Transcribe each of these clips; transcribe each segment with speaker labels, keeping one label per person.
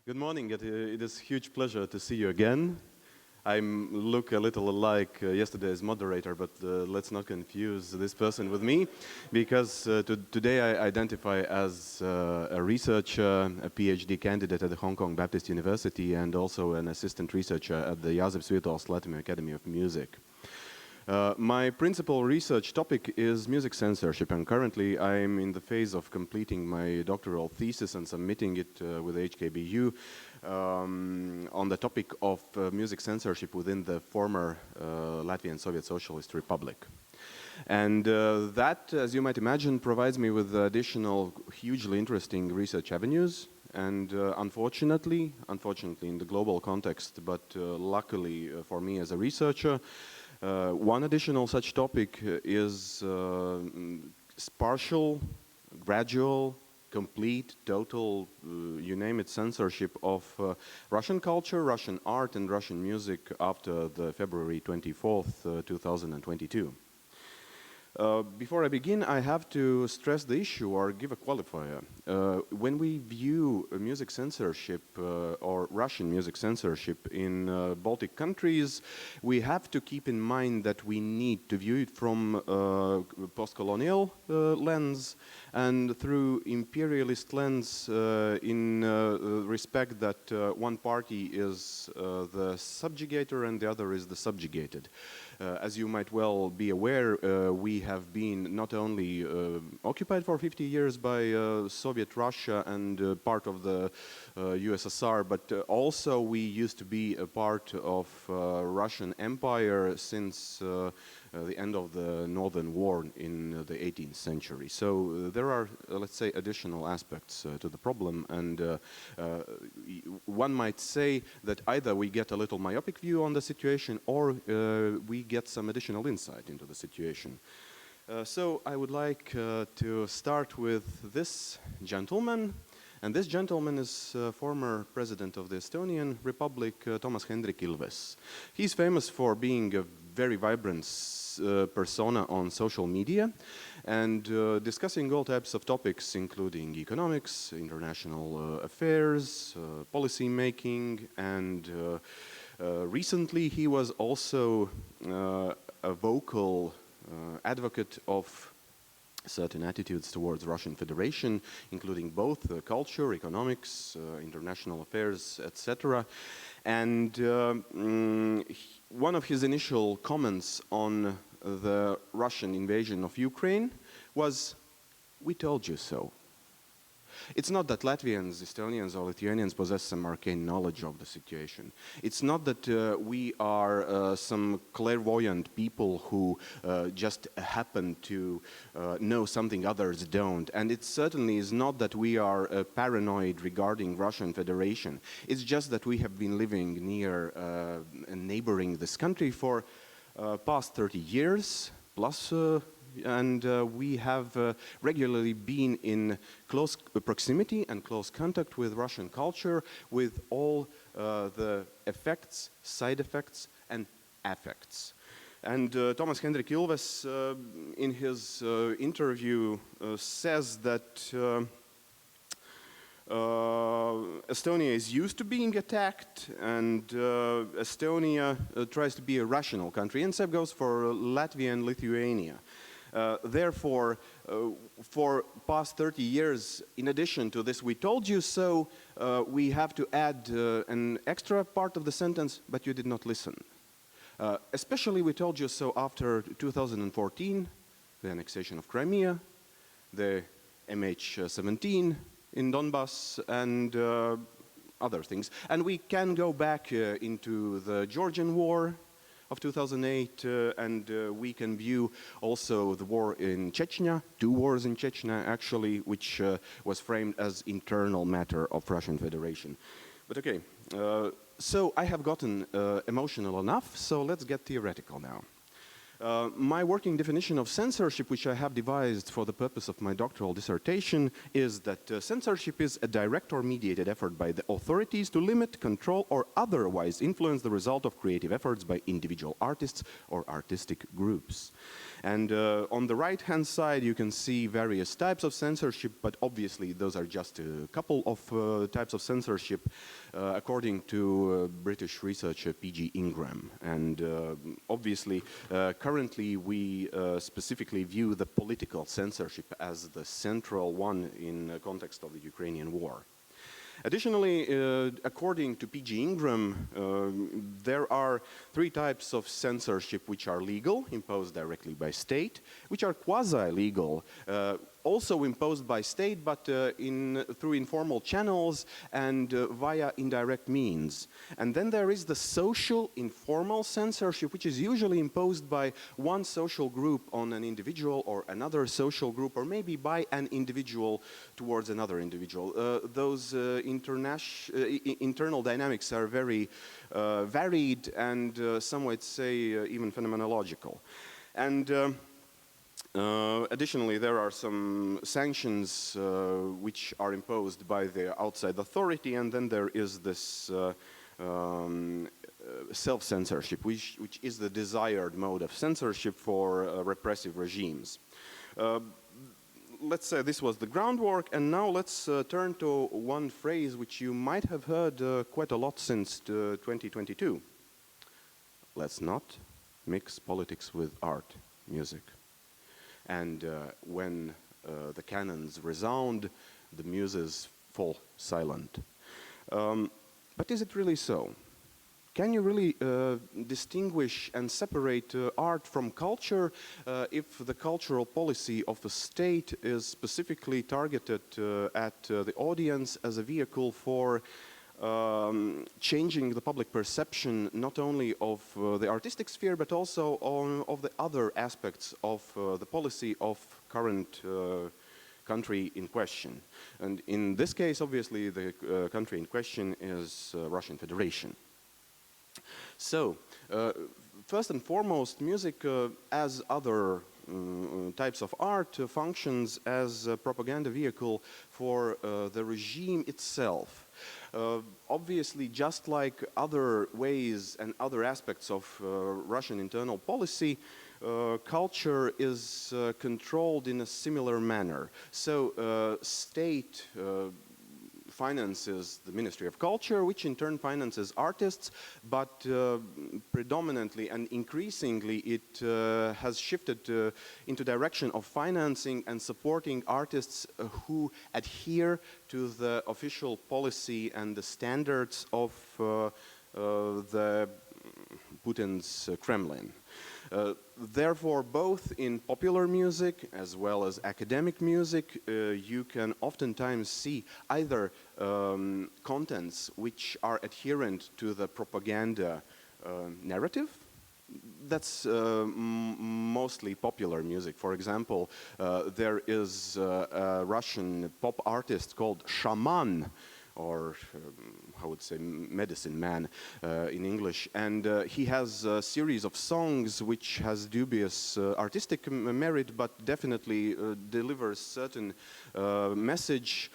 Speaker 1: Good morning. It is a huge pleasure to see you again. I look a little like yesterday's moderator, but let's not confuse this person with me, because today I identify as a researcher, a PhD candidate at the Hong Kong Baptist University, and also an assistant researcher at the Jāzeps Vītols Latvian Academy of Music. My principal research topic is music censorship, and currently I'm in the phase of completing my doctoral thesis and submitting it with HKBU on the topic of music censorship within the former Latvian Soviet Socialist Republic. And that, as you might imagine, provides me with additional hugely interesting research avenues. And unfortunately in the global context, but luckily for me as a researcher, one additional such topic is partial, gradual, complete, total, you name it, censorship of Russian culture, Russian art and Russian music after the February 24th, 2022. Before I begin, I have to stress the issue or give a qualifier. When we view music censorship or Russian music censorship in Baltic countries, we have to keep in mind that we need to view it from post-colonial lens and through imperialist lens in respect that one party is the subjugator and the other is the subjugated. As you might well be aware, we have been not only occupied for 50 years by Soviet Russia and part of the USSR, but also we used to be a part of Russian Empire since the end of the Northern War in the 18th century. So there are, let's say, additional aspects to the problem, and one might say that either we get a little myopic view on the situation or we get some additional insight into the situation. So I would like to start with this gentleman, and this gentleman is former president of the Estonian Republic, Toomas Hendrik Ilves. He's famous for being a very vibrant persona on social media and discussing all types of topics, including economics, international affairs, policy making, and recently he was also a vocal advocate of certain attitudes towards Russian Federation, including both culture, economics, international affairs, etc. And one of his initial comments on the Russian invasion of Ukraine was, "We told you so." It's not that Latvians, Estonians or Lithuanians possess some arcane knowledge of the situation. It's not that we are some clairvoyant people who just happen to know something others don't. And it certainly is not that we are paranoid regarding Russian Federation. It's just that we have been living near and neighboring this country for past 30 years plus, and we have regularly been in close proximity and close contact with Russian culture, with all the effects, side effects, and affects. And Toomas Hendrik Ilves, in his interview, says that Estonia is used to being attacked, and Estonia tries to be a rational country, and same goes for Latvia and Lithuania. Therefore, for past 30 years, in addition to this "we told you so," we have to add an extra part of the sentence, "but you did not listen." Especially "we told you so" after 2014, the annexation of Crimea, the MH17 in Donbass, and other things. And we can go back into the Georgian War of 2008, and we can view also the war in Chechnya, two wars in Chechnya actually, which was framed as internal matter of Russian Federation. But okay, so I have gotten emotional enough, so let's get theoretical now. My working definition of censorship, which I have devised for the purpose of my doctoral dissertation, is that censorship is a direct or mediated effort by the authorities to limit, control, or otherwise influence the result of creative efforts by individual artists or artistic groups. And on the right-hand side, you can see various types of censorship, but obviously those are just a couple of types of censorship, according to British researcher P.G. Ingram. And obviously, currently we specifically view the political censorship as the central one in the context of the Ukrainian war. Additionally, according to P.G. Ingram, there are three types of censorship which are legal, imposed directly by state, which are quasi-legal, also imposed by state, but through informal channels and via indirect means. And then there is the social informal censorship, which is usually imposed by one social group on an individual or another social group, or maybe by an individual towards another individual. Those internal dynamics are very varied and some would say even phenomenological. And additionally, there are some sanctions which are imposed by the outside authority, and then there is this self-censorship, which is the desired mode of censorship for repressive regimes. Let's say this was the groundwork, and now let's turn to one phrase which you might have heard quite a lot since 2022. Let's not mix politics with art, music. And when the cannons resound, the muses fall silent. But is it really so? Can you really distinguish and separate art from culture if the cultural policy of a state is specifically targeted at the audience as a vehicle for changing the public perception not only of the artistic sphere but also of the other aspects of the policy of current country in question? And in this case, obviously, the country in question is Russian Federation. So, first and foremost, music, as other types of art, functions as a propaganda vehicle for the regime itself. Obviously, just like other ways and other aspects of Russian internal policy, culture is controlled in a similar manner. So, state finances the Ministry of Culture, which in turn finances artists, but predominantly and increasingly it has shifted into direction of financing and supporting artists who adhere to the official policy and the standards of the Putin's Kremlin. Therefore, both in popular music as well as academic music, you can oftentimes see either contents which are adherent to the propaganda narrative. That's mostly popular music. For example, there is a Russian pop artist called Shaman, or I would say medicine man in English, and he has a series of songs which has dubious artistic merit, but definitely delivers certain message.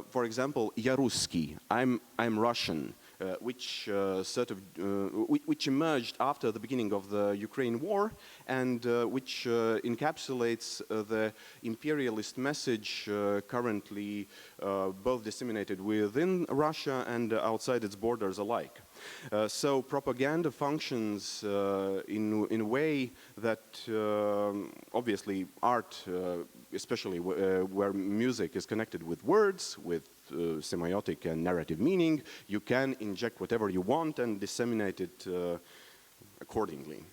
Speaker 1: For example, "Я русский," I'm Russian, which which emerged after the beginning of the Ukraine war, and which encapsulates the imperialist message currently both disseminated within Russia and outside its borders alike. So propaganda functions in a way that obviously art, especially where music is connected with words, with semiotic and narrative meaning, you can inject whatever you want and disseminate it accordingly.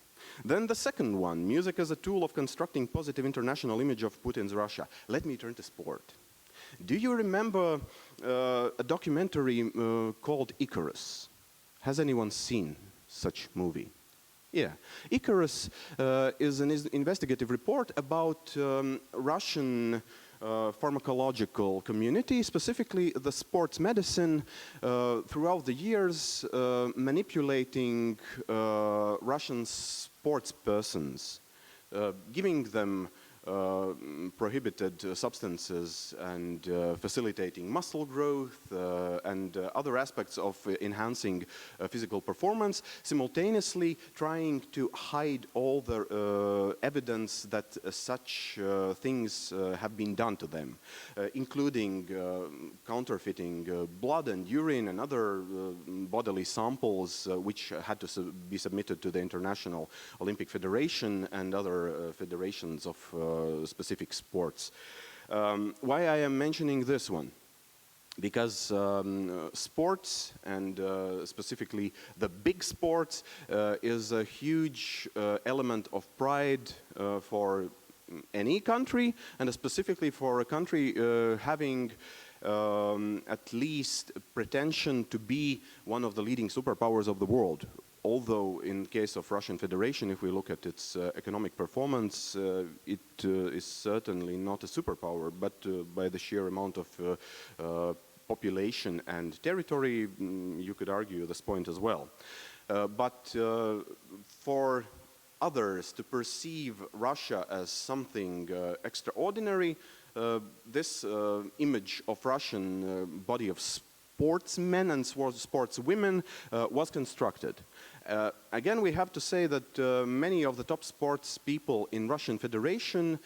Speaker 1: Then the second one, music as a tool of constructing positive international image of Putin's Russia. Let me turn to sport. Do you remember a documentary called Icarus? Has anyone seen such movie? Yeah. Icarus is an investigative report about Russian pharmacological community, specifically the sports medicine, throughout the years manipulating Russian sports persons giving them prohibited substances and facilitating muscle growth and other aspects of enhancing physical performance, simultaneously trying to hide all the evidence that such things have been done to them, including counterfeiting blood and urine and other bodily samples which had to be submitted to the International Olympic Federation and other federations of specific sports. Why I am mentioning this one? Because sports, and specifically the big sports, is a huge element of pride for any country, and specifically for a country having at least pretension to be one of the leading superpowers of the world. Although in case of Russian Federation, if we look at its economic performance, it is certainly not a superpower, but by the sheer amount of population and territory, you could argue this point as well. But for others to perceive Russia as something extraordinary, this image of Russian body of sportsmen and sportswomen was constructed. Again, we have to say that many of the top sports people in Russian Federation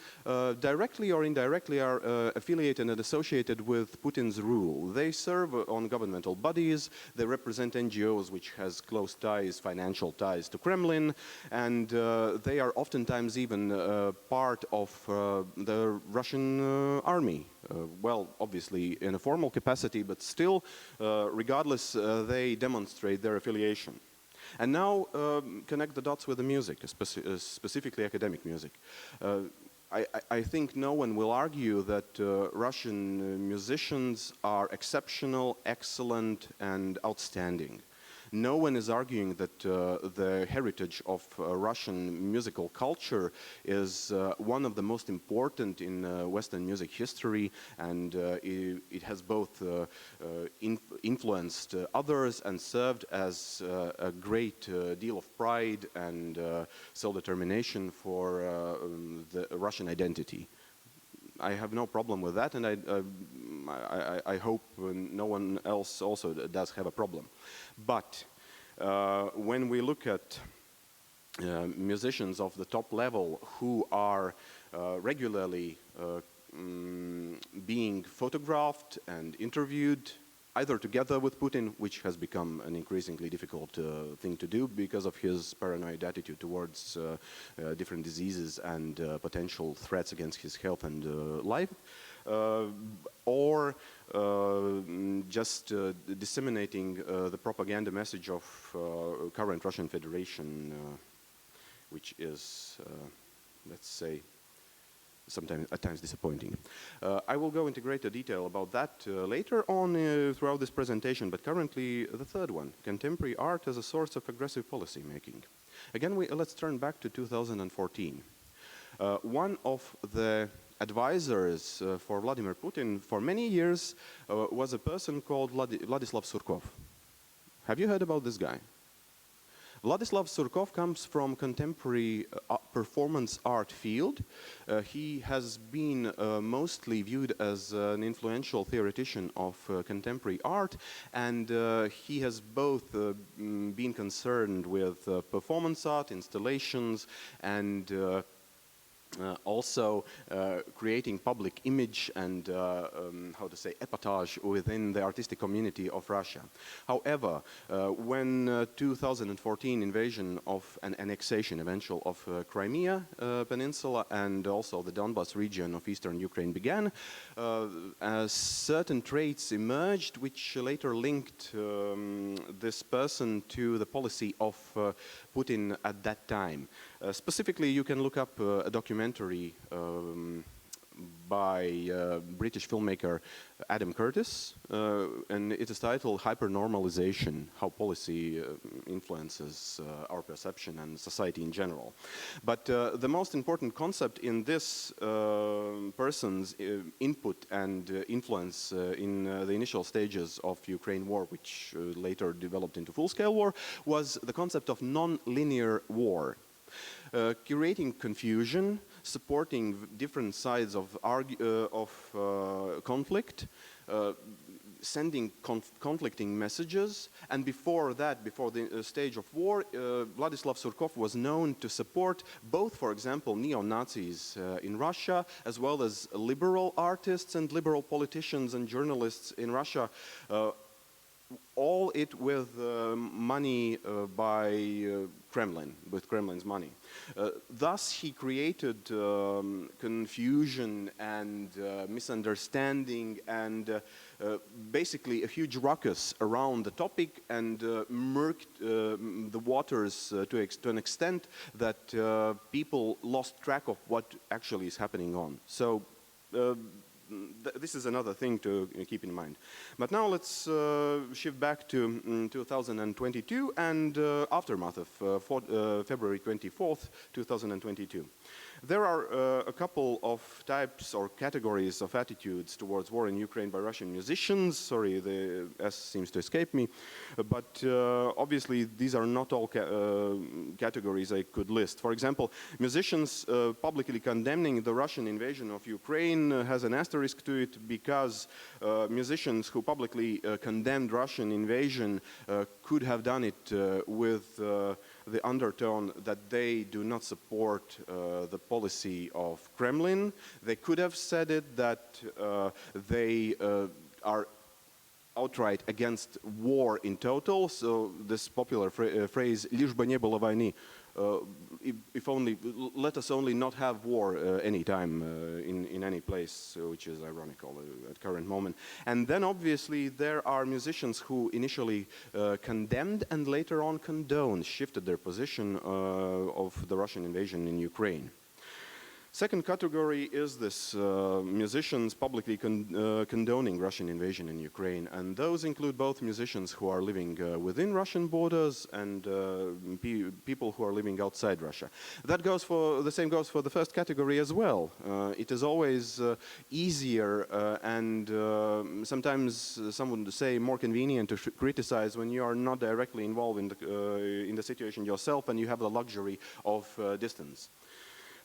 Speaker 1: directly or indirectly are affiliated and associated with Putin's rule. They serve on governmental bodies, they represent NGOs which has close ties, financial ties to Kremlin, and they are oftentimes even part of the Russian army. Well, obviously in a formal capacity, but still, regardless, they demonstrate their affiliation. And now connect the dots with the music, specifically academic music. I think no one will argue that Russian musicians are exceptional, excellent, and outstanding. No one is arguing that the heritage of Russian musical culture is one of the most important in Western music history, and it has both influenced others and served as a great deal of pride and self-determination for the Russian identity. I have no problem with that, and I hope no one else also does have a problem. But when we look at musicians of the top level who are regularly being photographed and interviewed, either together with Putin, which has become an increasingly difficult thing to do because of his paranoid attitude towards different diseases and potential threats against his health and life, or just disseminating the propaganda message of current Russian Federation, which is, let's say, sometimes at times disappointing. I will go into greater detail about that later on throughout this presentation, but currently the third one, contemporary art as a source of aggressive policy making. Again, let's turn back to 2014. One of the advisors for Vladimir Putin for many years was a person called Vladislav Surkov. Have you heard about this guy? Vladislav Surkov comes from contemporary performance art field. He has been mostly viewed as an influential theoretician of contemporary art, and he has both been concerned with performance art, installations, and also creating public image and, how to say, epatage within the artistic community of Russia. However, when 2014 invasion of an annexation eventual of Crimea Peninsula and also the Donbas region of eastern Ukraine began, certain traits emerged which later linked this person to the policy of Putin at that time. Specifically, you can look up a documentary by British filmmaker Adam Curtis, and it is titled Hypernormalization, How Policy Influences Our Perception and Society in General. But the most important concept in this person's input and influence in the initial stages of Ukraine war, which later developed into full-scale war, was the concept of non-linear war. creating confusion, supporting different sides of conflict, sending conflicting messages, and before that, before the stage of war, Vladislav Surkov was known to support both, for example, neo-Nazis in Russia, as well as liberal artists and liberal politicians and journalists in Russia, all it with money by Kremlin, with Kremlin's money. Thus, he created confusion and misunderstanding and basically a huge ruckus around the topic and murked the waters to an extent that people lost track of what actually is happening on. So this is another thing to keep in mind. But now let's shift back to 2022 and aftermath of February 24th, 2022. There are a couple of types or categories of attitudes towards war in Ukraine by Russian musicians. Sorry, the S seems to escape me. But obviously, these are not all categories I could list. For example, musicians publicly condemning the Russian invasion of Ukraine has an asterisk to it because musicians who publicly condemned Russian invasion could have done it with the undertone that they do not support the policy of Kremlin. They could have said it that they are outright against war in total. So this popular phrase, "Лишь бы не было войны," if only, let us only not have war anytime in any place, which is ironical at current moment. And then obviously there are musicians who initially condemned and later on condoned, shifted their position of the Russian invasion in Ukraine. Second category is this musicians publicly condoning Russian invasion in Ukraine, and those include both musicians who are living within Russian borders and people who are living outside Russia. That goes for the same goes for the first category as well. It is always easier and sometimes someone would say more convenient to criticize when you are not directly involved in the situation yourself and you have the luxury of distance.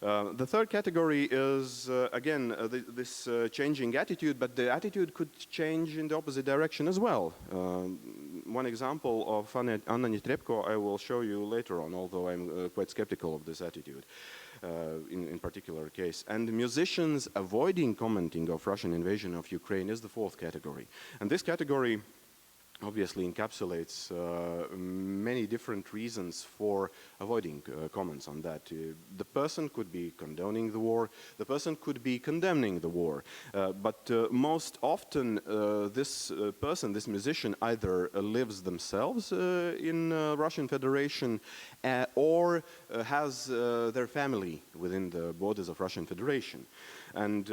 Speaker 1: The third category is, again, this changing attitude, but the attitude could change in the opposite direction as well. One example of Anna Netrebko I will show you later on, although I'm quite skeptical of this attitude in particular case. And musicians avoiding commenting of Russian invasion of Ukraine is the fourth category. And this category obviously encapsulates many different reasons for avoiding comments on that. The person could be condoning the war, the person could be condemning the war, but most often this person, this musician, either lives themselves in Russian Federation or has their family within the borders of Russian Federation. And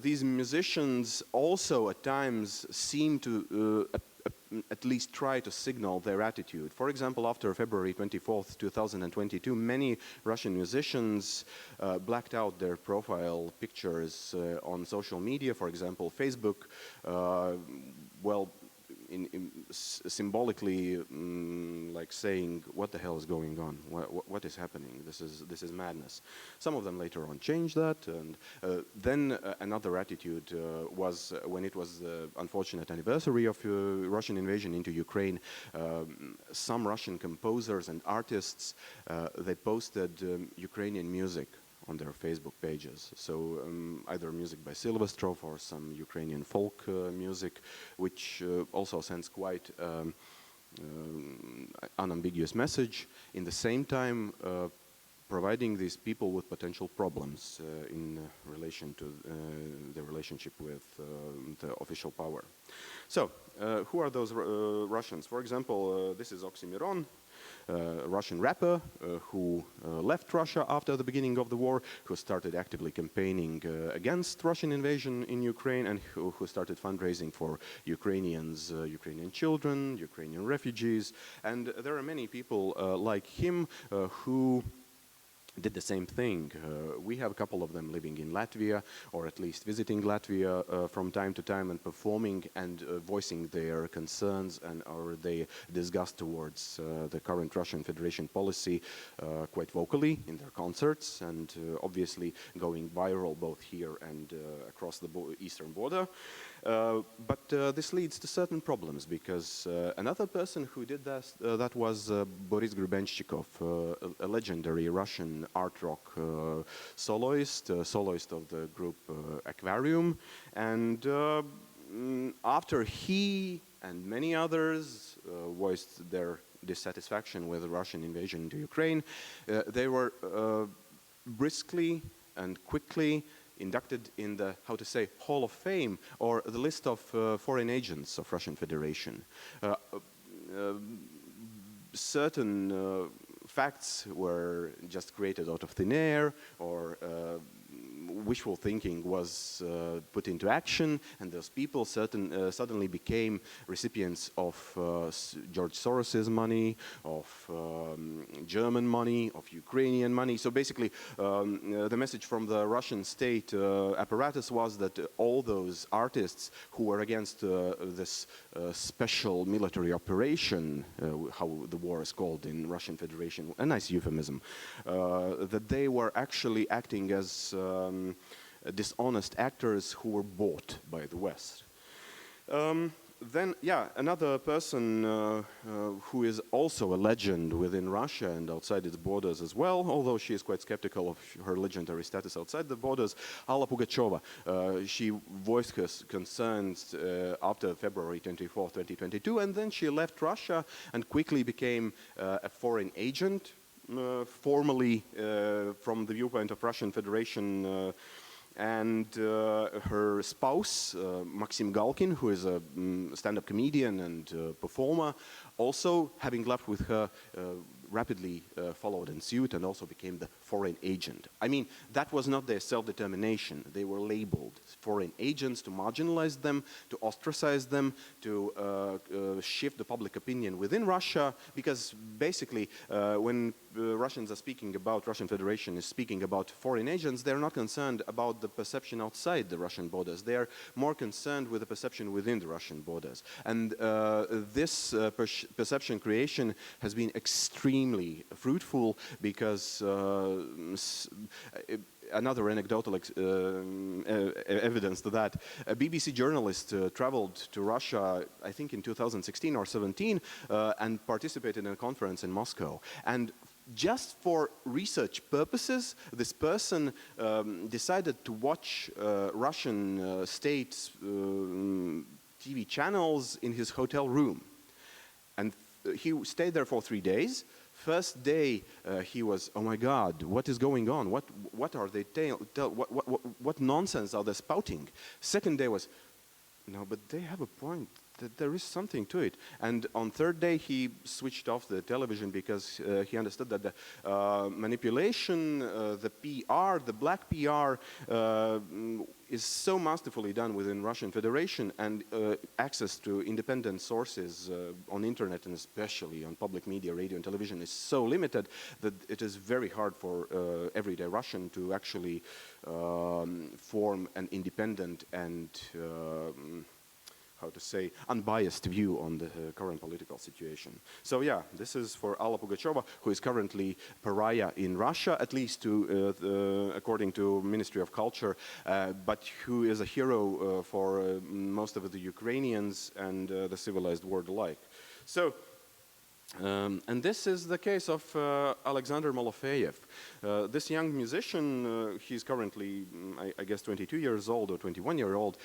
Speaker 1: these musicians also at times seem to at least try to signal their attitude. For example, after February 24th, 2022, many Russian musicians blacked out their profile pictures on social media, for example, Facebook, symbolically like saying, what the hell is going on? What is happening? This is madness. Some of them later on changed that, and then another attitude was when it was the unfortunate anniversary of Russian invasion into Ukraine, some Russian composers and artists, they posted Ukrainian music on their Facebook pages. So either music by Silvestrov or some Ukrainian folk music, which also sends quite unambiguous message. In the same time, providing these people with potential problems in relation to their relationship with the official power. So, who are those Russians? For example, this is Oxymiron, a Russian rapper who left Russia after the beginning of the war, who started actively campaigning against Russian invasion in Ukraine, and who started fundraising for Ukrainians, Ukrainian children, Ukrainian refugees. And there are many people like him who did the same thing. We have a couple of them living in Latvia, or at least visiting Latvia from time to time and performing and voicing their concerns and or their disgust towards the current Russian Federation policy quite vocally in their concerts and obviously going viral both here and across the eastern border. But this leads to certain problems because another person who did this, that was Boris Grubenshchikov, a legendary Russian art rock soloist of the group Aquarium. And after he and many others voiced their dissatisfaction with the Russian invasion into Ukraine, they were briskly and quickly inducted in the, how to say, Hall of Fame or the list of foreign agents of Russian Federation. Certain facts were just created out of thin air, or wishful thinking was put into action, and those people suddenly became recipients of George Soros's money, of German money, of Ukrainian money. So basically, the message from the Russian state apparatus was that all those artists who were against this special military operation, how the war is called in Russian Federation, a nice euphemism, that they were actually acting as dishonest actors who were bought by the West. Then, yeah, another person who is also a legend within Russia and outside its borders as well, although she is quite skeptical of her legendary status outside the borders, Alla Pugacheva. She voiced her concerns after February 24, 2022, and then she left Russia and quickly became a foreign agent, formally from the viewpoint of Russian Federation. And her spouse, Maxim Galkin, who is a stand-up comedian and performer, also having left with her, rapidly followed in suit and also became the foreign agent. I mean, that was not their self-determination. They were labeled foreign agents to marginalize them, to ostracize them, to shift the public opinion within Russia, because basically when Russians are speaking about, Russian Federation is speaking about foreign agents, they're not concerned about the perception outside the Russian borders. They're more concerned with the perception within the Russian borders. And this perception creation has been extremely fruitful because another anecdotal evidence to that, a BBC journalist traveled to Russia, I think in 2016 or 17, and participated in a conference in Moscow. And just for research purposes, this person decided to watch Russian state TV channels in his hotel room. And he stayed there for 3 days. First day, he was, oh my God, what is going on? What are they what nonsense are they spouting? Second day was, no, but they have a point. That there is something to it. And on third day, he switched off the television because he understood that the manipulation, the PR, the black PR, is so masterfully done within Russian Federation, and access to independent sources on internet and especially on public media, radio and television is so limited that it is very hard for everyday Russian to actually form an independent and how to say, unbiased view on the current political situation. So yeah, this is for Alla Pugacheva, who is currently pariah in Russia, at least to, according to Ministry of Culture, but who is a hero for most of the Ukrainians and the civilized world alike. So, and this is the case of Alexander Malofeyev. This young musician, he's currently, I guess, 22 years old or 21-year-old.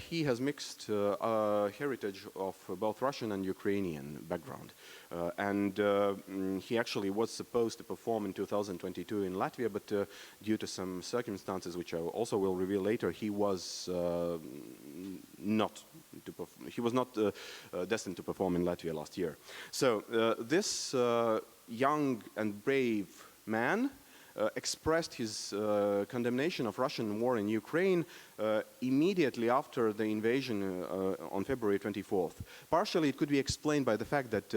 Speaker 1: He has mixed heritage of both Russian and Ukrainian background. And he actually was supposed to perform in 2022 in Latvia, but due to some circumstances, which I also will reveal later, he was not destined to perform in Latvia last year. So this young and brave man expressed his condemnation of Russian war in Ukraine immediately after the invasion on February 24th. Partially it could be explained by the fact that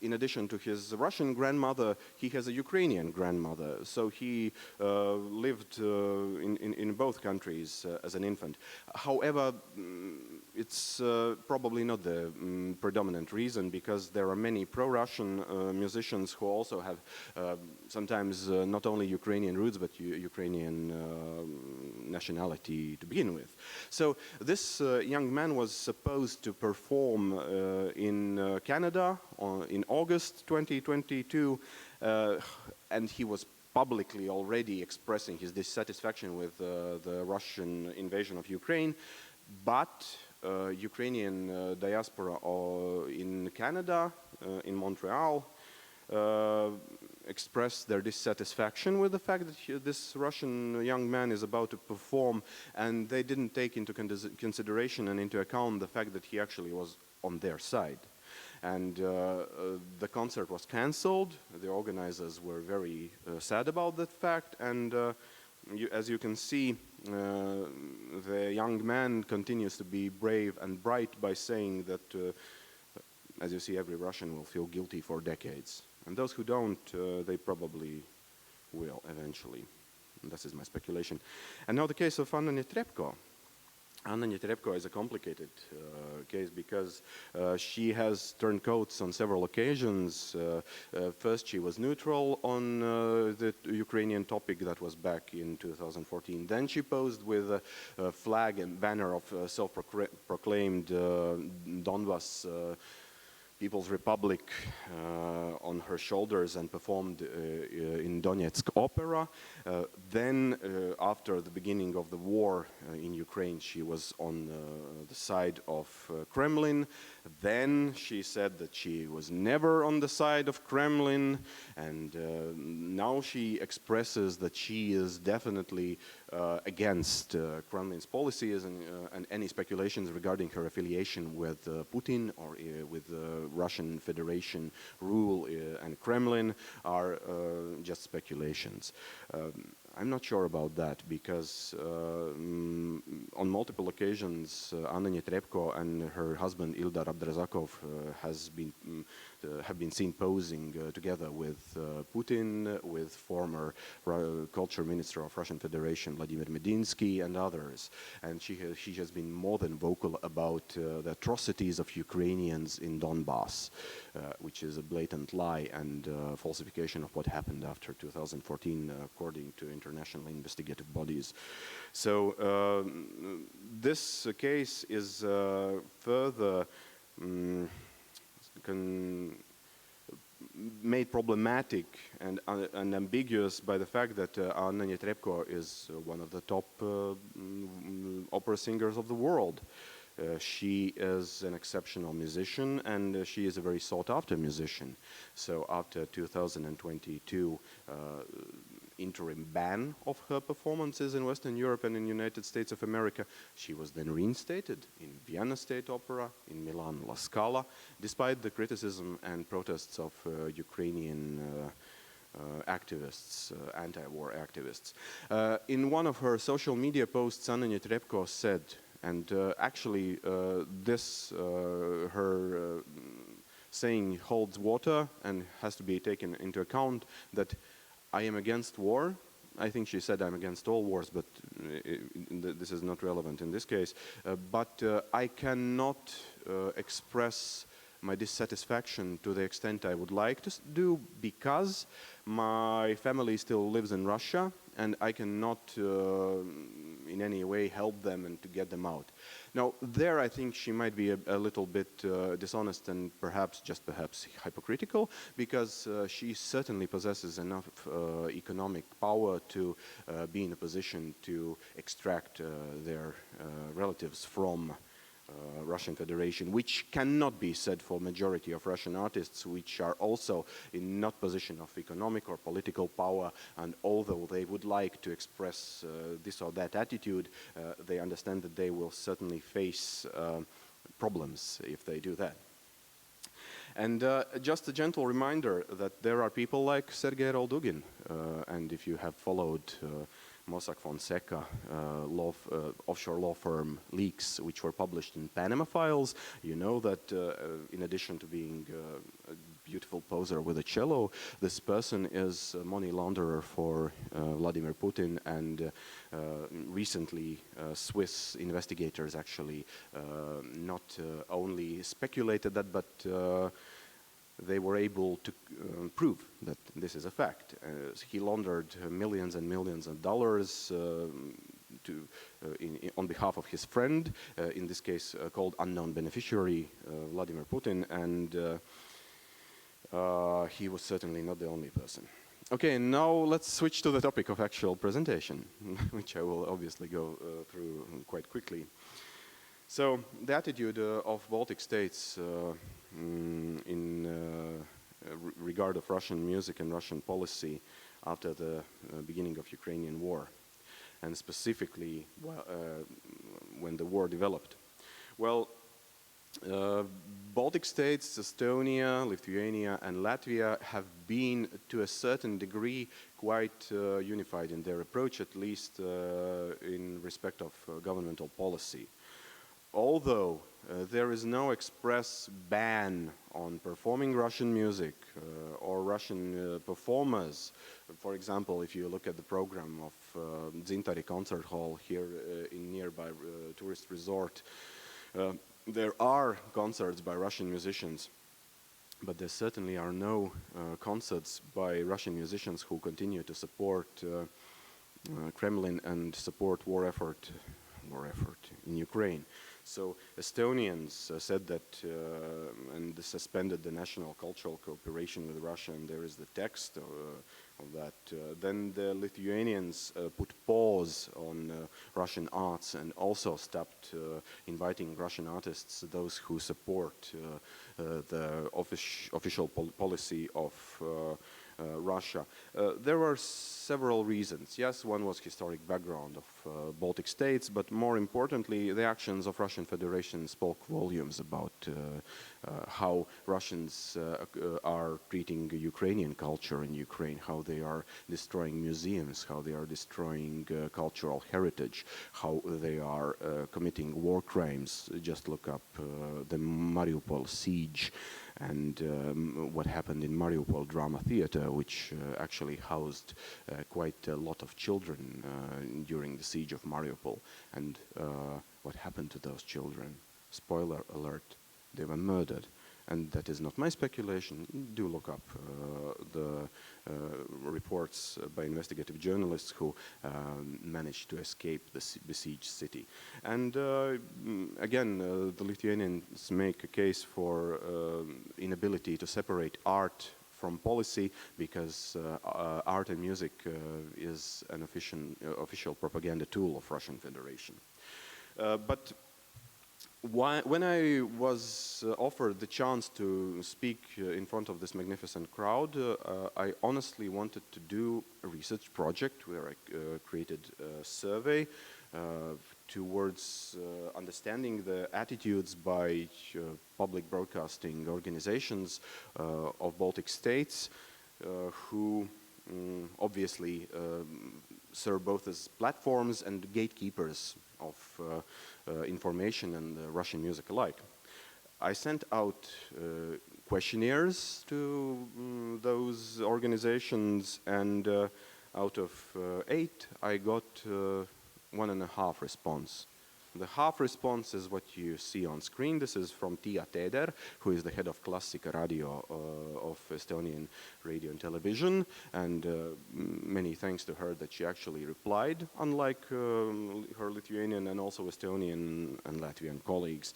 Speaker 1: in addition to his Russian grandmother, he has a Ukrainian grandmother. So he lived in both countries as an infant. However, it's probably not the predominant reason, because there are many pro-Russian musicians who also have sometimes not only Ukrainian roots, but Ukrainian nationality to begin with. So this young man was supposed to perform in Canada in August 2022, and he was publicly already expressing his dissatisfaction with the Russian invasion of Ukraine, but Ukrainian diaspora in Canada, in Montreal, expressed their dissatisfaction with the fact that this Russian young man is about to perform, and they didn't take into consideration and into account the fact that he actually was on their side. And the concert was cancelled. The organizers were very sad about that fact, and as you can see, the young man continues to be brave and bright by saying that, as you see, every Russian will feel guilty for decades. And those who don't, they probably will eventually. And this is my speculation. And now the case of Anna Netrebko. Anna Netrebko is a complicated case because she has turned coats on several occasions. First, she was neutral on the Ukrainian topic. That was back in 2014. Then she posed with a flag and banner of self-proclaimed Donbas People's Republic on her shoulders and performed in Donetsk Opera. Then, after the beginning of the war in Ukraine, she was on the side of Kremlin. Then she said that she was never on the side of Kremlin, and now she expresses that she is definitely against Kremlin's policies, and any speculations regarding her affiliation with Putin or with Russian Federation rule and Kremlin are just speculations. I'm not sure about that, because on multiple occasions Anna Netrebko and her husband Ildar Abdrazakov have been seen posing together with Putin, with former culture minister of Russian Federation Vladimir Medinsky and others. And she has been more than vocal about the atrocities of Ukrainians in Donbass, which is a blatant lie and falsification of what happened after 2014, according to international investigative bodies. So this case is further made problematic and ambiguous by the fact that Anna Netrebko is one of the top opera singers of the world. She is an exceptional musician, and she is a very sought-after musician. So after 2022 interim ban of her performances in Western Europe and in the United States of America, she was then reinstated in Vienna State Opera, in Milan La Scala, despite the criticism and protests of Ukrainian activists, anti-war activists. In one of her social media posts, Anna Netrebko said, and actually her saying holds water and has to be taken into account, that I am against war. I think she said I'm against all wars, but this is not relevant in this case. But I cannot express my dissatisfaction to the extent I would like to do, because my family still lives in Russia and I cannot in any way help them and to get them out. Now, there I think she might be a little bit dishonest and perhaps hypocritical, because she certainly possesses enough economic power to be in a position to extract their relatives from Russian Federation, which cannot be said for majority of Russian artists, which are also in not position of economic or political power, and although they would like to express this or that attitude, they understand that they will certainly face problems if they do that. And just a gentle reminder that there are people like Sergei Roldugin, and if you have followed Mossack Fonseca offshore law firm leaks, which were published in Panama Files, you know that in addition to being a beautiful poser with a cello. This person is a money launderer for Vladimir Putin, and recently Swiss investigators actually not only speculated that, but they were able to prove that this is a fact. He laundered millions and millions of dollars on behalf of his friend, in this case called unknown beneficiary, Vladimir Putin, and he was certainly not the only person. Okay, now let's switch to the topic of actual presentation, which I will obviously go through quite quickly. So the attitude of Baltic states in regard of Russian music and Russian policy after the beginning of Ukrainian war, and specifically when the war developed. Well, Baltic states, Estonia, Lithuania, and Latvia have been, to a certain degree, quite unified in their approach, at least in respect of governmental policy. Although there is no express ban on performing Russian music or Russian performers. For example, if you look at the program of Dzintari Concert Hall here in nearby tourist resort, there are concerts by Russian musicians, but there certainly are no concerts by Russian musicians who continue to support Kremlin and support war effort in Ukraine. So Estonians said that and suspended the national cultural cooperation with Russia, and there is the text of that. Then the Lithuanians put pause on Russian arts and also stopped inviting Russian artists, those who support the official policy of Russia. There were several reasons. Yes, one was historic background of Baltic states, but more importantly, the actions of Russian Federation spoke volumes about how Russians are treating Ukrainian culture in Ukraine, how they are destroying museums, how they are destroying cultural heritage, how they are committing war crimes. Just look up the Mariupol siege and what happened in Mariupol Drama Theater, which actually housed quite a lot of children during the siege of Mariupol. And what happened to those children? Spoiler alert, they were murdered. And that is not my speculation. Do look up the reports by investigative journalists who managed to escape the besieged city. And again, the Lithuanians make a case for inability to separate art from policy, because art and music is an official propaganda tool of Russian Federation. But when I was offered the chance to speak in front of this magnificent crowd, I honestly wanted to do a research project where I created a survey towards understanding the attitudes by public broadcasting organizations of Baltic states who obviously serve both as platforms and gatekeepers of information and Russian music alike. I sent out questionnaires to those organizations, and out of 8, I got 1.5 response. The half response is what you see on screen. This is from Tia Teder, who is the head of Klassika Radio of Estonian radio and television, and many thanks to her that she actually replied, unlike her Lithuanian and also Estonian and Latvian colleagues.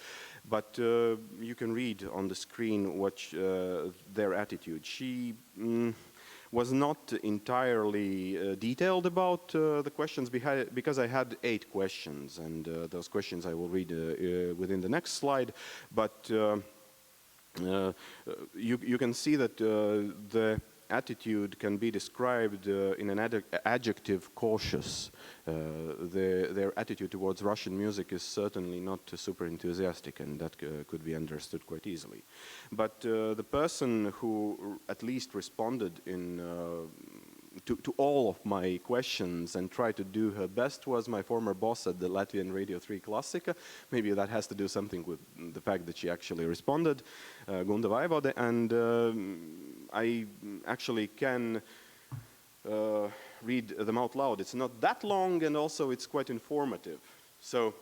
Speaker 1: But you can read on the screen what their attitude. She was not entirely detailed about the questions because I had 8 questions, and those questions I will read within the next slide. But you can see that the attitude can be described in an adjective cautious. Their attitude towards Russian music is certainly not super enthusiastic, and that could be understood quite easily. But the person who at least responded in to all of my questions and try to do her best was my former boss at the Latvian Radio 3 Klasika. Maybe that has to do something with the fact that she actually responded, Gunda Vaivode, and I actually can read them out loud. It's not that long, and also it's quite informative. So,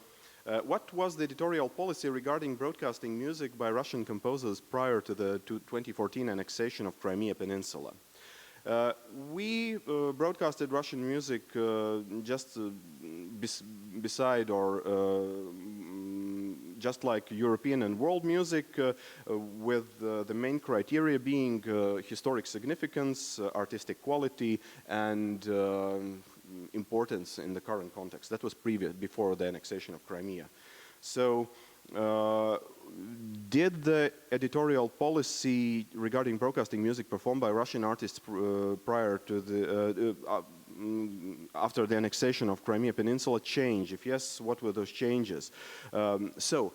Speaker 1: what was the editorial policy regarding broadcasting music by Russian composers prior to the 2014 annexation of Crimea Peninsula? We broadcasted Russian music just beside or just like European and world music, with the main criteria being historic significance, artistic quality, and importance in the current context. That was before the annexation of Crimea. So, did the editorial policy regarding broadcasting music performed by Russian artists prior to the after the annexation of Crimea Peninsula change? If yes, what were those changes? So,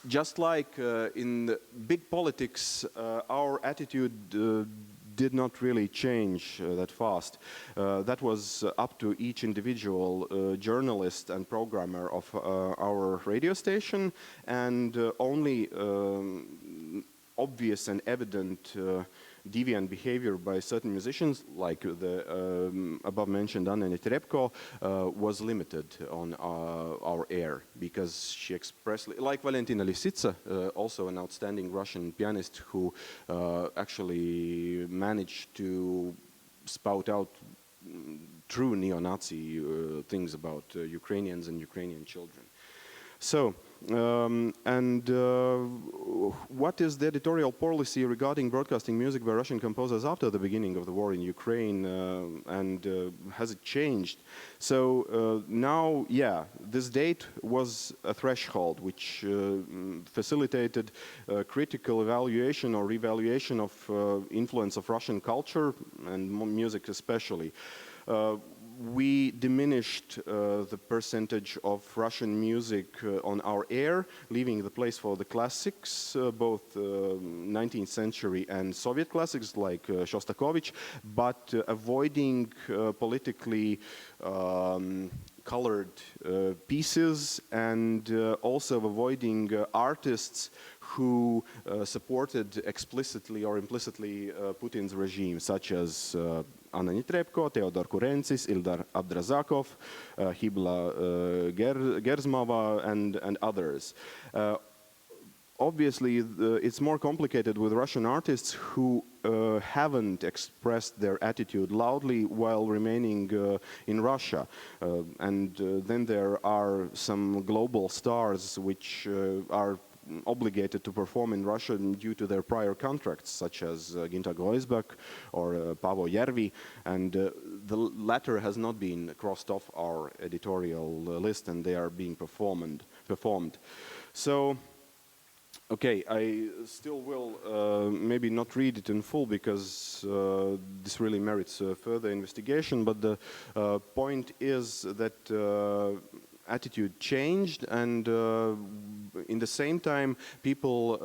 Speaker 1: just like in the big politics, our attitude did not really change that fast. That was up to each individual journalist and programmer of our radio station, and only obvious and evident deviant behavior by certain musicians, like the above-mentioned Anna Netrebko, was limited on our air, because she expressly, like Valentina Lisitsa, also an outstanding Russian pianist who actually managed to spout out true neo-Nazi things about Ukrainians and Ukrainian children. So, what is the editorial policy regarding broadcasting music by Russian composers after the beginning of the war in Ukraine, and has it changed? So now, yeah, this date was a threshold which facilitated critical evaluation or revaluation of influence of Russian culture and music especially. We diminished the percentage of Russian music on our air, leaving the place for the classics, both 19th century and Soviet classics like Shostakovich, but avoiding politically colored pieces, and also avoiding artists who supported explicitly or implicitly Putin's regime, such as Anna Netrebko, Theodor Kurencis, Ildar Abdrazakov, Hibla Gerzmova, and others. Obviously, it's more complicated with Russian artists who haven't expressed their attitude loudly while remaining in Russia. And then there are some global stars which are obligated to perform in Russia due to their prior contracts, such as Ginta Groisbach or Paavo Järvi, and the latter has not been crossed off our editorial list, and they are being performed. So, okay, I still will maybe not read it in full, because this really merits further investigation, but the point is that attitude changed, and in the same time people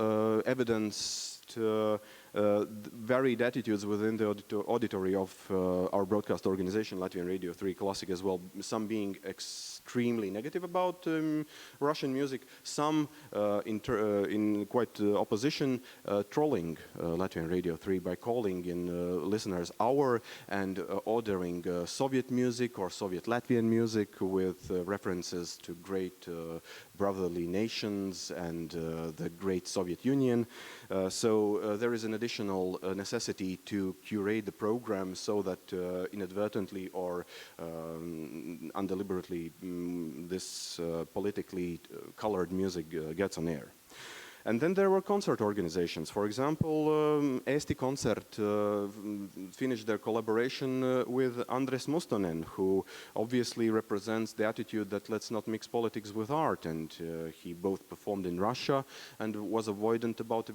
Speaker 1: evidenced varied attitudes within the auditory of our broadcast organization, Latvian Radio 3 Classic as well, some being extremely negative about Russian music, some in quite opposition, trolling Latvian Radio 3 by calling in listeners' hour and ordering Soviet music or Soviet Latvian music with references to great brotherly nations and the great Soviet Union. So there is an additional necessity to curate the program so that inadvertently or undeliberately this politically colored music gets on air. And then there were concert organizations. For example, Eesti Concert finished their collaboration with Andres Mustonen, who obviously represents the attitude that let's not mix politics with art. And he both performed in Russia and was avoidant about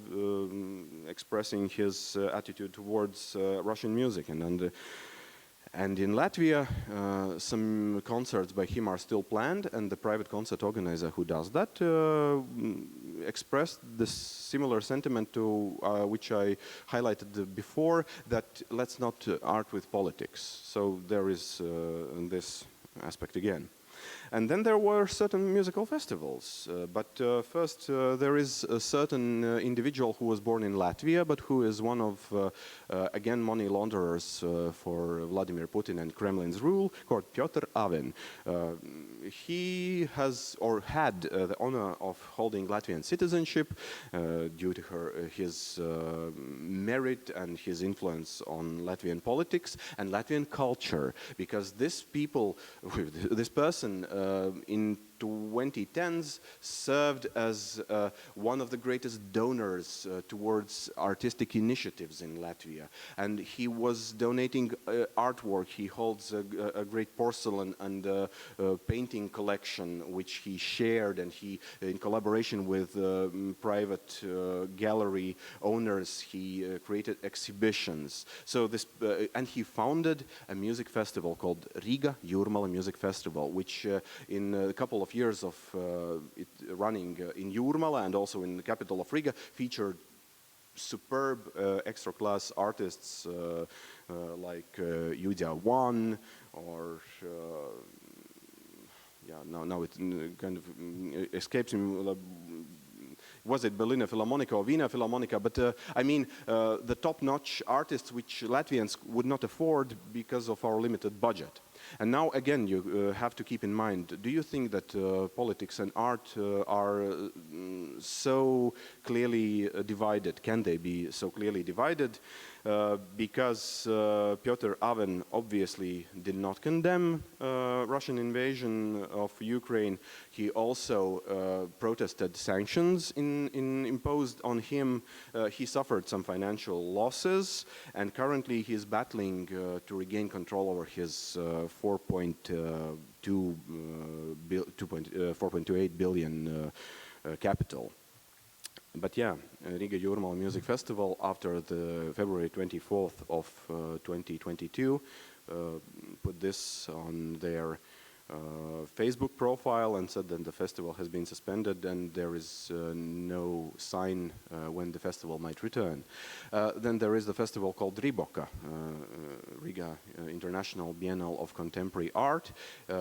Speaker 1: expressing his attitude towards Russian music. And in Latvia, some concerts by him are still planned, and the private concert organizer who does that expressed this similar sentiment to which I highlighted before, that let's not art with politics. So there is this aspect again. And then there were certain musical festivals. But first, there is a certain individual who was born in Latvia, but who is one of, again, money launderers for Vladimir Putin and Kremlin's rule, called Piotr Aven. He has, or had, the honor of holding Latvian citizenship due to his merit and his influence on Latvian politics and Latvian culture, because this person in 2010s served as one of the greatest donors towards artistic initiatives in Latvia. And he was donating artwork. He holds a great porcelain and painting collection, which he shared, and he, in collaboration with private gallery owners, he created exhibitions. So this, and he founded a music festival called Riga Jūrmala Music Festival, which in a couple of years of it running in Jūrmala and also in the capital of Riga featured superb extra-class artists like Yudia One or yeah, now it kind of escapes me. Was it Berliner Philharmonica or Wiener Philharmonica? But I mean, the top-notch artists which Latvians would not afford because of our limited budget. And now, again, you have to keep in mind, do you think that politics and art are so clearly divided? Can they be so clearly divided? Because Piotr Aven obviously did not condemn Russian invasion of Ukraine. He also protested sanctions imposed on him. He suffered some financial losses, and currently he is battling to regain control over his 4.28 billion capital. But yeah, Riga Jūrmala Music Festival, after the February 24th of 2022, put this on their Facebook profile and said that the festival has been suspended and there is no sign when the festival might return. Then there is the festival called Riboka, Riga International Biennale of Contemporary Art,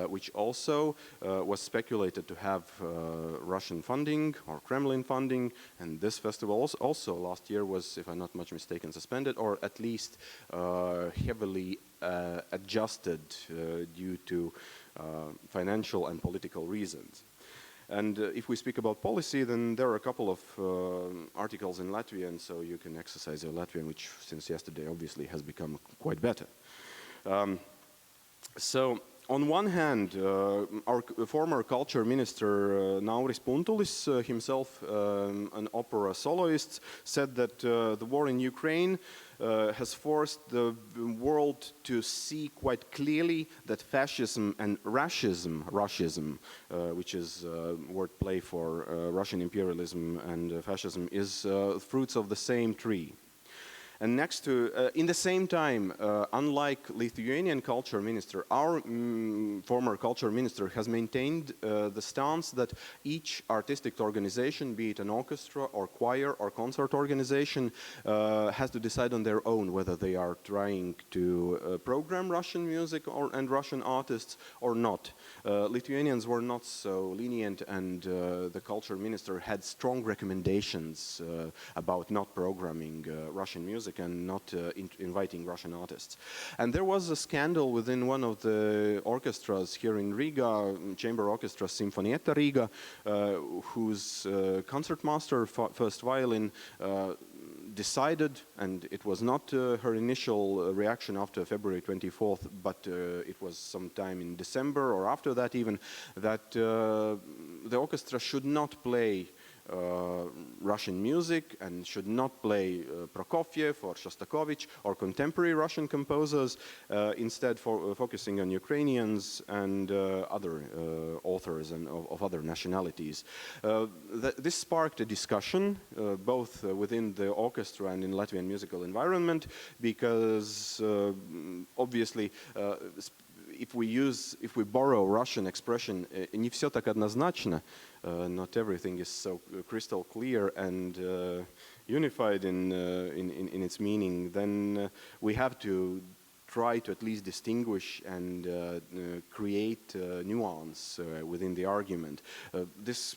Speaker 1: which also was speculated to have Russian funding or Kremlin funding, and this festival also last year was, if I'm not much mistaken, suspended, or at least heavily adjusted due to financial and political reasons. And if we speak about policy, then there are a couple of articles in Latvian, so you can exercise your Latvian, which since yesterday obviously has become quite better. So on one hand, our former culture minister, Nauris Puntulis, himself an opera soloist, said that the war in Ukraine has forced the world to see quite clearly that fascism and Russism, which is wordplay for Russian imperialism and fascism, is fruits of the same tree. And next to, in the same time, unlike Lithuanian culture minister, our former culture minister has maintained the stance that each artistic organization, be it an orchestra or choir or concert organization, has to decide on their own whether they are trying to program Russian music and Russian artists or not. Lithuanians were not so lenient, and the culture minister had strong recommendations about not programming Russian music and not inviting Russian artists. And there was a scandal within one of the orchestras here in Riga, chamber orchestra Sinfonietta Riga, whose concertmaster, first violin, decided, and it was not her initial reaction after February 24th, but it was sometime in December or after that even, that the orchestra should not play Russian music and should not play Prokofiev or Shostakovich or contemporary Russian composers, instead focusing on Ukrainians and other authors and of other nationalities. This sparked a discussion both within the orchestra and in Latvian musical environment, because obviously if we borrow Russian expression, не все так однозначно, not everything is so crystal clear and unified in its meaning, then we have to try to at least distinguish and create nuance within the argument. This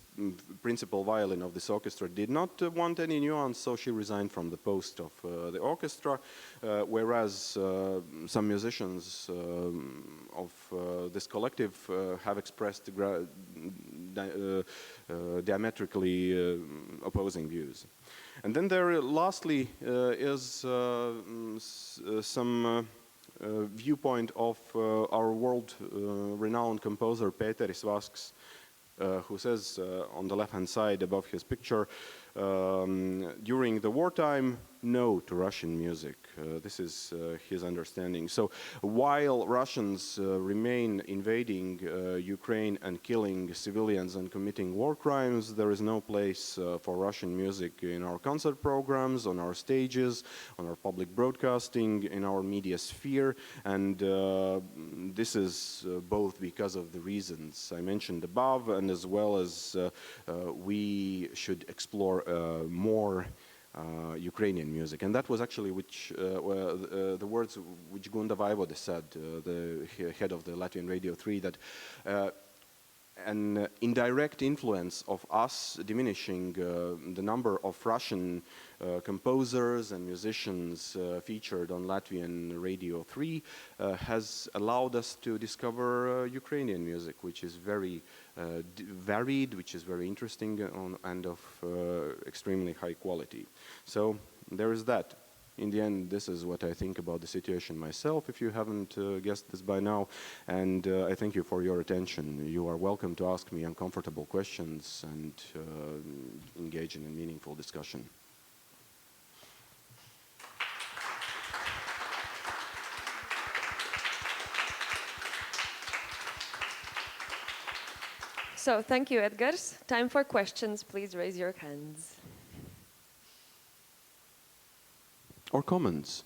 Speaker 1: principal violin of this orchestra did not want any nuance, so she resigned from the post of the orchestra, whereas some musicians of this collective have expressed diametrically opposing views. And then there lastly is some viewpoint of our world-renowned composer Pēteris Vasks, who says on the left-hand side above his picture, during the wartime, no to Russian music. This is his understanding. So while Russians remain invading Ukraine and killing civilians and committing war crimes, there is no place for Russian music in our concert programs, on our stages, on our public broadcasting, in our media sphere. And this is both because of the reasons I mentioned above, and as well as we should explore more Ukrainian music. And that was actually the words which Gunda Vaivode said, the head of the Latvian Radio 3, that an indirect influence of us diminishing the number of Russian composers and musicians featured on Latvian Radio 3 has allowed us to discover Ukrainian music, which is very varied, which is very interesting and of extremely high quality. So there is that. In the end, this is what I think about the situation myself, if you haven't guessed this by now. And I thank you for your attention. You are welcome to ask me uncomfortable questions and engage in a meaningful discussion.
Speaker 2: So thank you, Edgars. Time for questions. Please raise your hands.
Speaker 1: Or comments.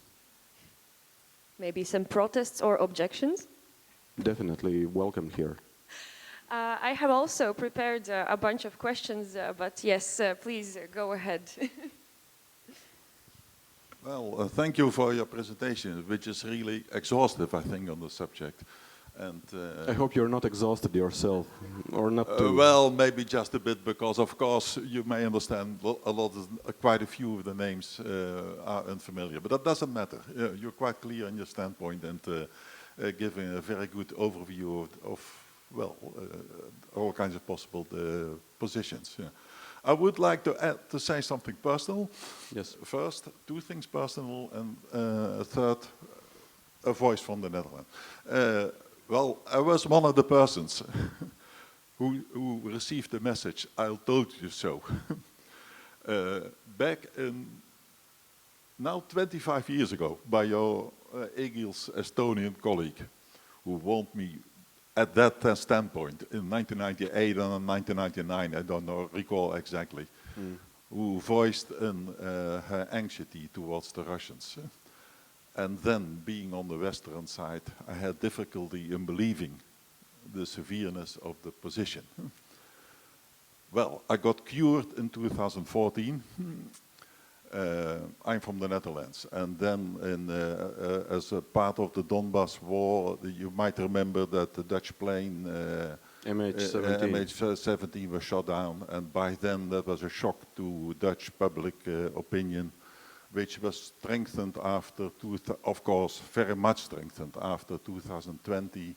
Speaker 2: Maybe some protests or objections?
Speaker 1: Definitely welcome here.
Speaker 2: I have also prepared a bunch of questions, but yes, please go ahead.
Speaker 3: Well, thank you for your presentation, which is really exhaustive, I think, on the subject. And
Speaker 1: I hope you're not exhausted yourself, or not too.
Speaker 3: Well, maybe just a bit, because of course you may understand quite a few of the names are unfamiliar, but that doesn't matter. You're quite clear in your standpoint and giving a very good overview of all kinds of possible positions. Yeah. I would like to say something personal.
Speaker 1: Yes.
Speaker 3: First, two things personal, and third, a voice from the Netherlands. Well, I was one of the persons who received the message, "I told you so," back in, now 25 years ago, by your Egil's Estonian colleague, who warned me at that standpoint in 1998 and 1999, I don't recall exactly, who voiced her anxiety towards the Russians. And then, being on the Western side, I had difficulty in believing the severeness of the position. Well, I got cured in 2014. I'm from the Netherlands. And then, as a part of the Donbass war, you might remember that the Dutch plane MH17 was shot down. And by then, that was a shock to Dutch public opinion, which was strengthened after, of course, very much strengthened after 2020,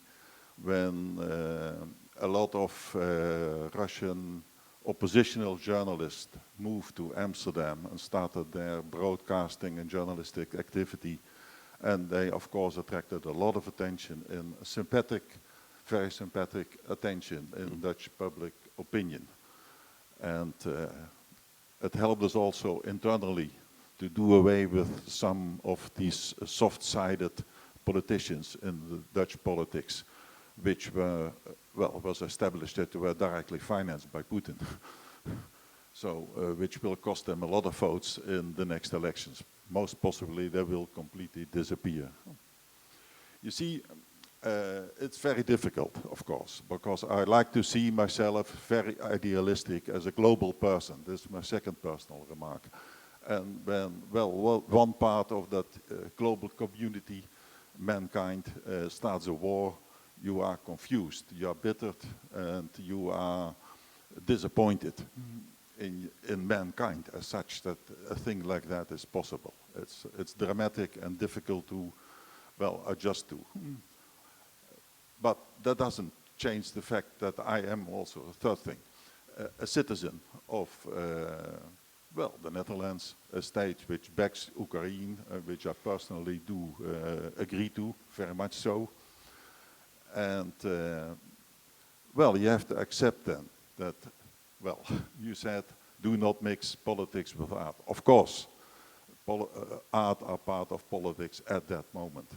Speaker 3: when a lot of Russian oppositional journalists moved to Amsterdam and started their broadcasting and journalistic activity. And they, of course, attracted a lot of attention in sympathetic, very sympathetic attention in Dutch public opinion. And it helped us also internally to do away with some of these soft-sided politicians in the Dutch politics, which were, well, was established that they were directly financed by Putin. So, which will cost them a lot of votes in the next elections. Most possibly they will completely disappear. You see, it's very difficult, of course, because I like to see myself very idealistic as a global person. This is my second personal remark. And when, well, one part of that global community, mankind, starts a war, you are confused, you are bittered, and you are disappointed in mankind as such, that a thing like that is possible. It's dramatic and difficult to, well, adjust to. But that doesn't change the fact that I am also, a third thing, a citizen of, well, the Netherlands, a state which backs Ukraine, which I personally do agree to, very much so. And, well, you have to accept then that, well, you said, do not mix politics with art. Of course, art are part of politics at that moment.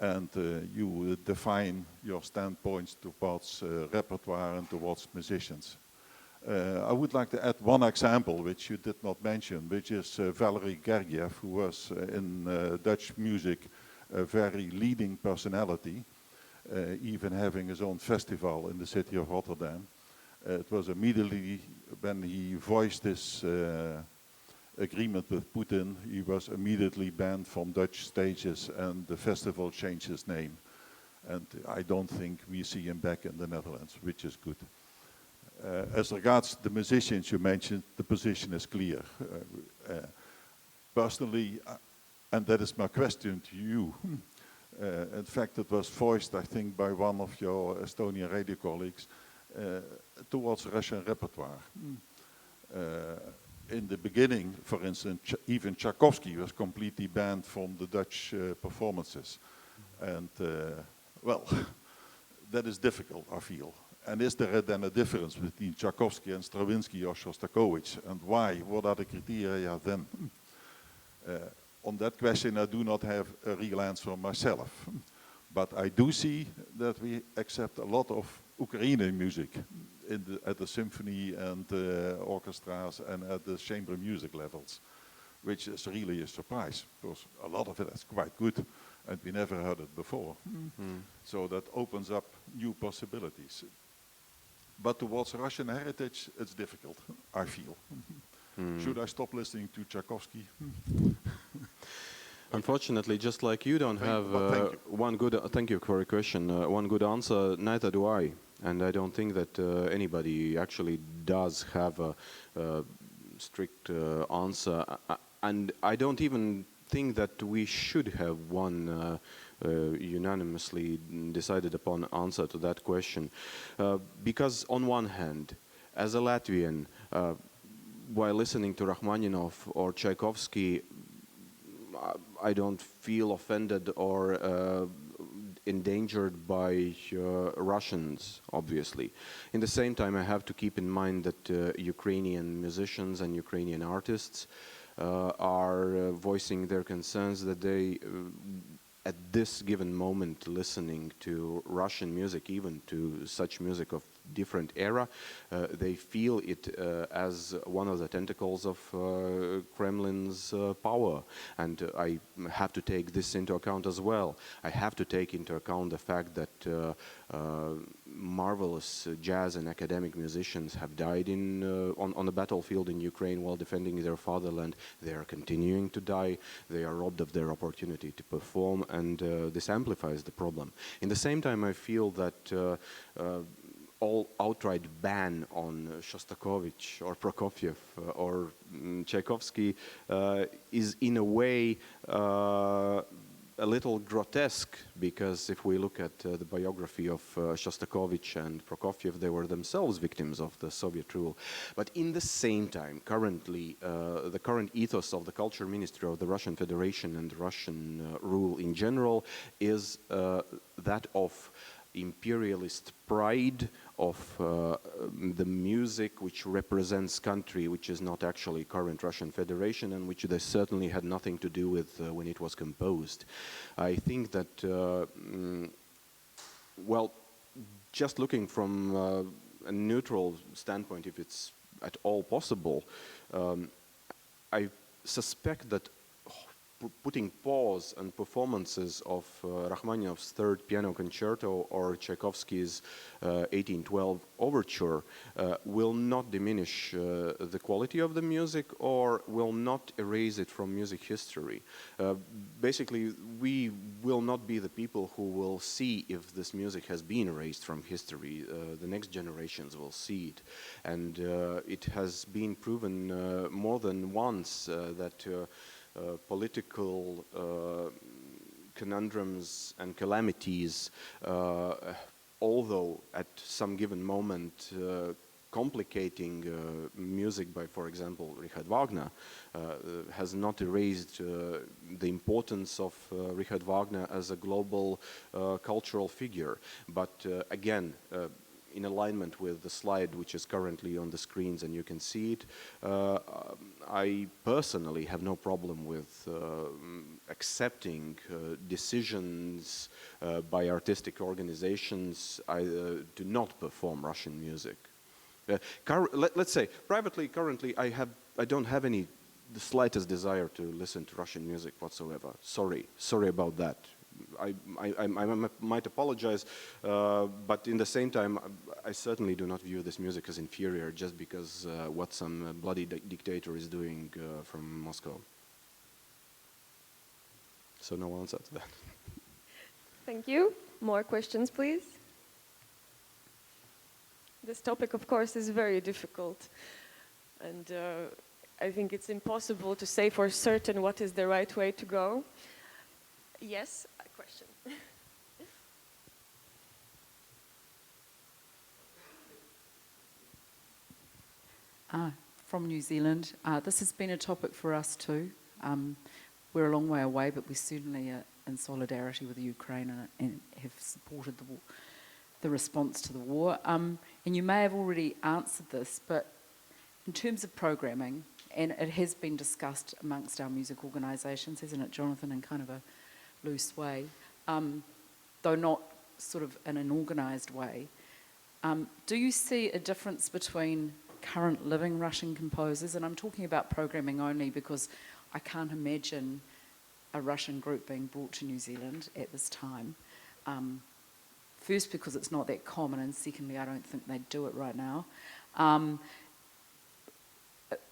Speaker 3: And you define your standpoints towards repertoire and towards musicians. I would like to add one example which you did not mention, which is Valery Gergiev, who was in Dutch music a very leading personality, even having his own festival in the city of Rotterdam. It was immediately when he voiced this agreement with Putin, he was immediately banned from Dutch stages and the festival changed his name. And I don't think we see him back in the Netherlands, which is good. As regards the musicians you mentioned, the position is clear. Personally, and that is my question to you, in fact it was voiced, I think, by one of your Estonian radio colleagues, towards Russian repertoire. In the beginning, for instance, even Tchaikovsky was completely banned from the Dutch performances. And, well, that is difficult, I feel. And is there then a difference between Tchaikovsky and Stravinsky or Shostakovich? And why? What are the criteria then? On that question, I do not have a real answer myself. But I do see that we accept a lot of Ukrainian music at the symphony and orchestras and at the chamber music levels, which is really a surprise, because a lot of it is quite good and we never heard it before. So that opens up new possibilities. But towards Russian heritage, it's difficult, I feel. Should I stop listening to Tchaikovsky?
Speaker 1: Unfortunately, just like you don't have one good, thank you for your question, one good answer, neither do I. And I don't think that anybody actually does have a strict answer. And I don't even think that we should have one unanimously decided upon answer to that question. Because on one hand, as a Latvian, while listening to Rachmaninoff or Tchaikovsky, I don't feel offended or endangered by Russians, obviously. In the same time, I have to keep in mind that Ukrainian musicians and Ukrainian artists are voicing their concerns that they, at this given moment, listening to Russian music, even to such music of different era, they feel it as one of the tentacles of Kremlin's power. And I have to take this into account as well. I have to take into account the fact that marvelous jazz and academic musicians have died on the battlefield in Ukraine while defending their fatherland. They are continuing to die. They are robbed of their opportunity to perform, and this amplifies the problem. In the same time, I feel that all outright ban on Shostakovich or Prokofiev or Tchaikovsky is in a way a little grotesque, because if we look at the biography of Shostakovich and Prokofiev, they were themselves victims of the Soviet rule. But in the same time, currently, the current ethos of the Culture Ministry of the Russian Federation and Russian rule in general is that of imperialist pride of the music which represents country which is not actually current Russian Federation and which they certainly had nothing to do with when it was composed. I think that, well, just looking from a neutral standpoint, if it's at all possible, I suspect that putting pause on performances of Rachmaninoff's Third Piano Concerto or Tchaikovsky's 1812 Overture will not diminish the quality of the music or will not erase it from music history. Basically, we will not be the people who will see if this music has been erased from history. The next generations will see it. And it has been proven more than once that political conundrums and calamities, although at some given moment complicating music by, for example, Richard Wagner, has not erased the importance of Richard Wagner as a global cultural figure. But again, in alignment with the slide which is currently on the screens and you can see it, I personally have no problem with accepting decisions by artistic organizations to not perform Russian music. Let's say, privately, currently, I don't have the slightest desire to listen to Russian music whatsoever. Sorry about that. I might apologize, but in the same time, I certainly do not view this music as inferior just because what some bloody dictator is doing from Moscow. So no answer to that.
Speaker 2: Thank you. More questions, please. This topic, of course, is very difficult, and I think it's impossible to say for certain what is the right way to go. Yes, a question.
Speaker 4: From New Zealand. This has been a topic for us too. We're a long way away, but we certainly are in solidarity with Ukraine and have supported the response to the war. And you may have already answered this, but in terms of programming, and it has been discussed amongst our music organisations, hasn't it, Jonathan, in kind of a loose way, though not sort of in an organised way. Do you see a difference between current living Russian composers, and I'm talking about programming only because I can't imagine a Russian group being brought to New Zealand at this time. First, because it's not that common, and secondly, I don't think they'd do it right now.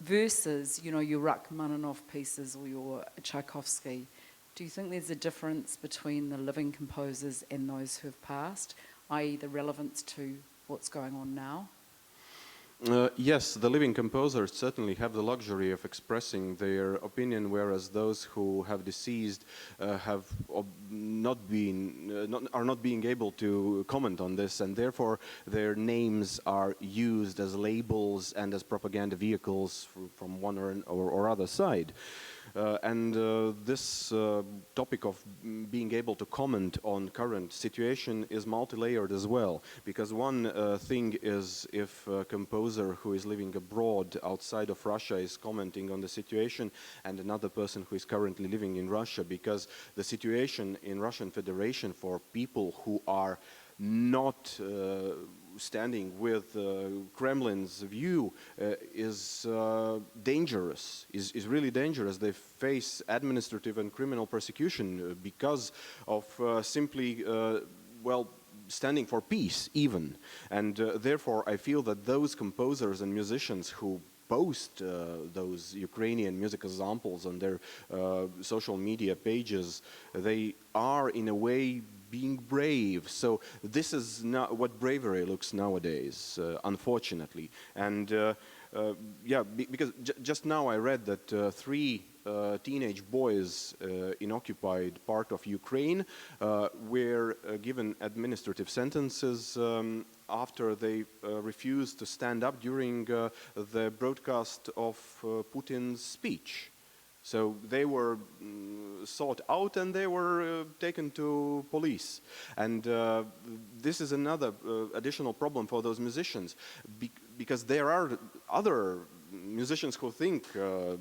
Speaker 4: Versus, you know, your Rachmaninoff pieces or your Tchaikovsky. Do you think there's a difference between the living composers and those who have passed, i.e. the relevance to what's going on now?
Speaker 1: Yes, the living composers certainly have the luxury of expressing their opinion, whereas those who have deceased are not being able to comment on this, and therefore their names are used as labels and as propaganda vehicles from one or other side. This topic of being able to comment on current situation is multi-layered as well, because one thing is if a composer who is living abroad outside of Russia is commenting on the situation, and another person who is currently living in Russia, because the situation in Russian Federation for people who are not standing with Kremlin's view is dangerous, is really dangerous. They face administrative and criminal persecution because of simply, well, standing for peace even. And therefore I feel that those composers and musicians who post those Ukrainian music examples on their social media pages, they are in a way being brave. So this is not what bravery looks nowadays, unfortunately. And yeah, because just now I read that 3 teenage boys in occupied part of Ukraine were given administrative sentences after they refused to stand up during the broadcast of Putin's speech. So they were sought out and they were taken to police. And this is another additional problem for those musicians, because there are other musicians who think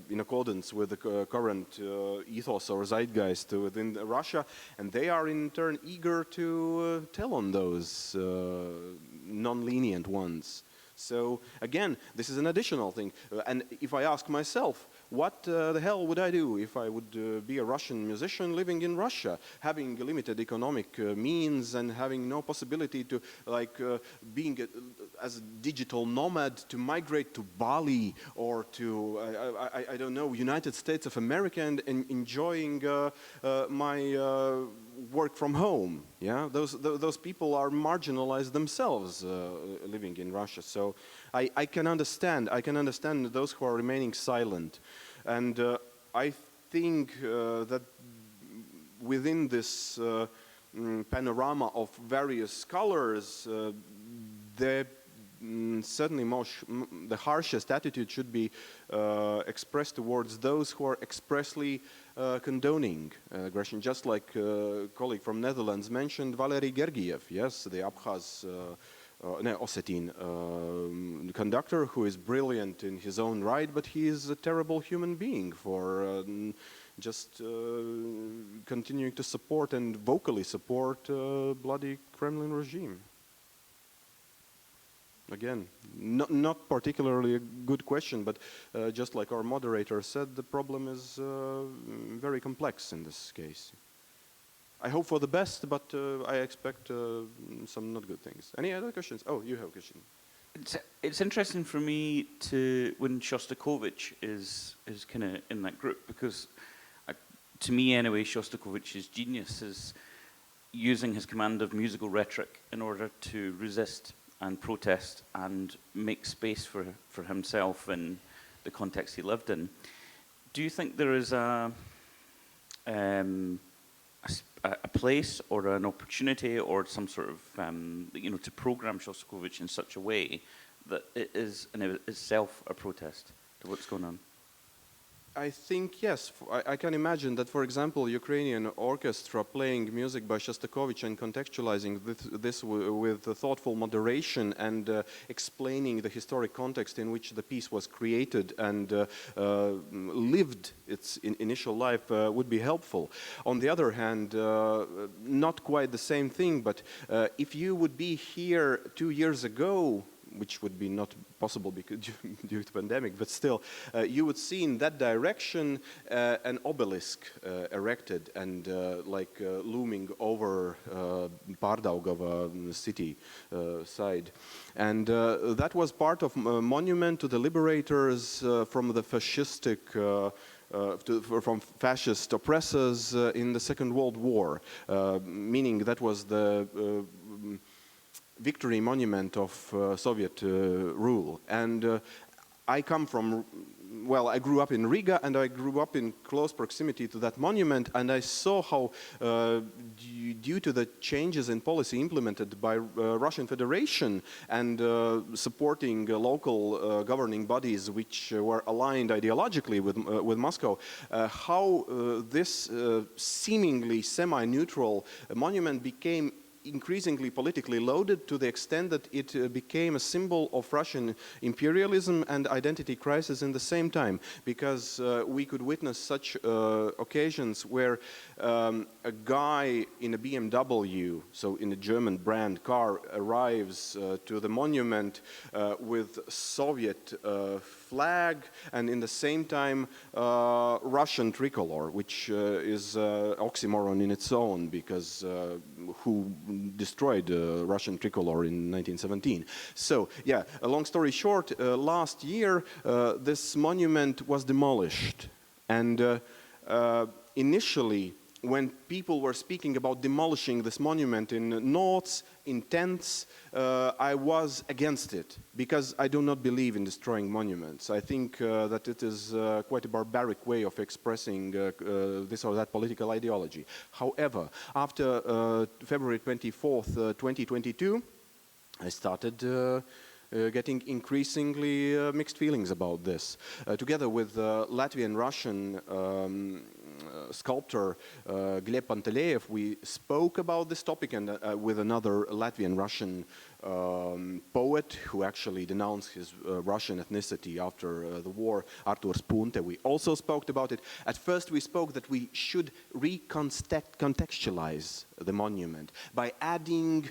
Speaker 1: in accordance with the current ethos or zeitgeist within Russia, and they are in turn eager to tell on those non-lenient ones. So again, this is an additional thing. And if I ask myself, what the hell would I do if I would be a Russian musician living in Russia, having limited economic means and having no possibility to, like, being as a digital nomad, to migrate to Bali or to, I don't know, United States of America and enjoying my work from home? Yeah, those people are marginalized themselves living in Russia. So I can understand those who are remaining silent. And I think that within this panorama of various colors, certainly the harshest attitude should be expressed towards those who are expressly condoning aggression, just like a colleague from Netherlands mentioned, Valery Gergiev, yes, the Abkhaz Ossetin conductor, who is brilliant in his own right, but he is a terrible human being for just continuing to support and vocally support bloody Kremlin regime. Again, not particularly a good question, but just like our moderator said, the problem is very complex in this case. I hope for the best, but I expect some not good things. Any other questions? Oh, you have a question.
Speaker 5: It's interesting for me when Shostakovich is kind of in that group, because to me anyway, Shostakovich's genius is using his command of musical rhetoric in order to resist and protest and make space for himself in the context he lived in. Do you think there is a place or an opportunity or some sort of, to program Shostakovich in such a way that it is in itself a protest to what's going on?
Speaker 1: I think yes. I can imagine that, for example, Ukrainian orchestra playing music by Shostakovich and contextualizing this with thoughtful moderation and explaining the historic context in which the piece was created and lived its initial life would be helpful. On the other hand, not quite the same thing, but if you would be here 2 years ago, which would be not possible because due to the pandemic, but still, you would see in that direction an obelisk erected and looming over Pārdaugava city side. And that was part of a monument to the liberators from the fascistic from fascist oppressors in the Second World War, meaning that was the victory monument of Soviet rule. And I grew up in Riga, and I grew up in close proximity to that monument, and I saw how, due to the changes in policy implemented by Russian Federation and supporting local governing bodies which were aligned ideologically with Moscow, how this seemingly semi-neutral monument became increasingly politically loaded to the extent that it became a symbol of Russian imperialism and identity crisis in the same time, because we could witness such occasions where a guy in a BMW, so in a German brand car, arrives to the monument with Soviet flag and in the same time Russian tricolor, which is oxymoron in its own, because who destroyed Russian tricolor in 1917. So, yeah, a long story short, last year this monument was demolished. And initially, when people were speaking about demolishing this monument in notes, in tents, I was against it, because I do not believe in destroying monuments. I think that it is quite a barbaric way of expressing this or that political ideology. However, after February 24th, 2022, I started getting increasingly mixed feelings about this. Together with Latvian-Russian sculptor Gleb Panteleev, we spoke about this topic, and with another Latvian-Russian poet who actually denounced his Russian ethnicity after the war, Artūrs Punte. We also spoke about it. At first we spoke that we should recontextualize the monument by adding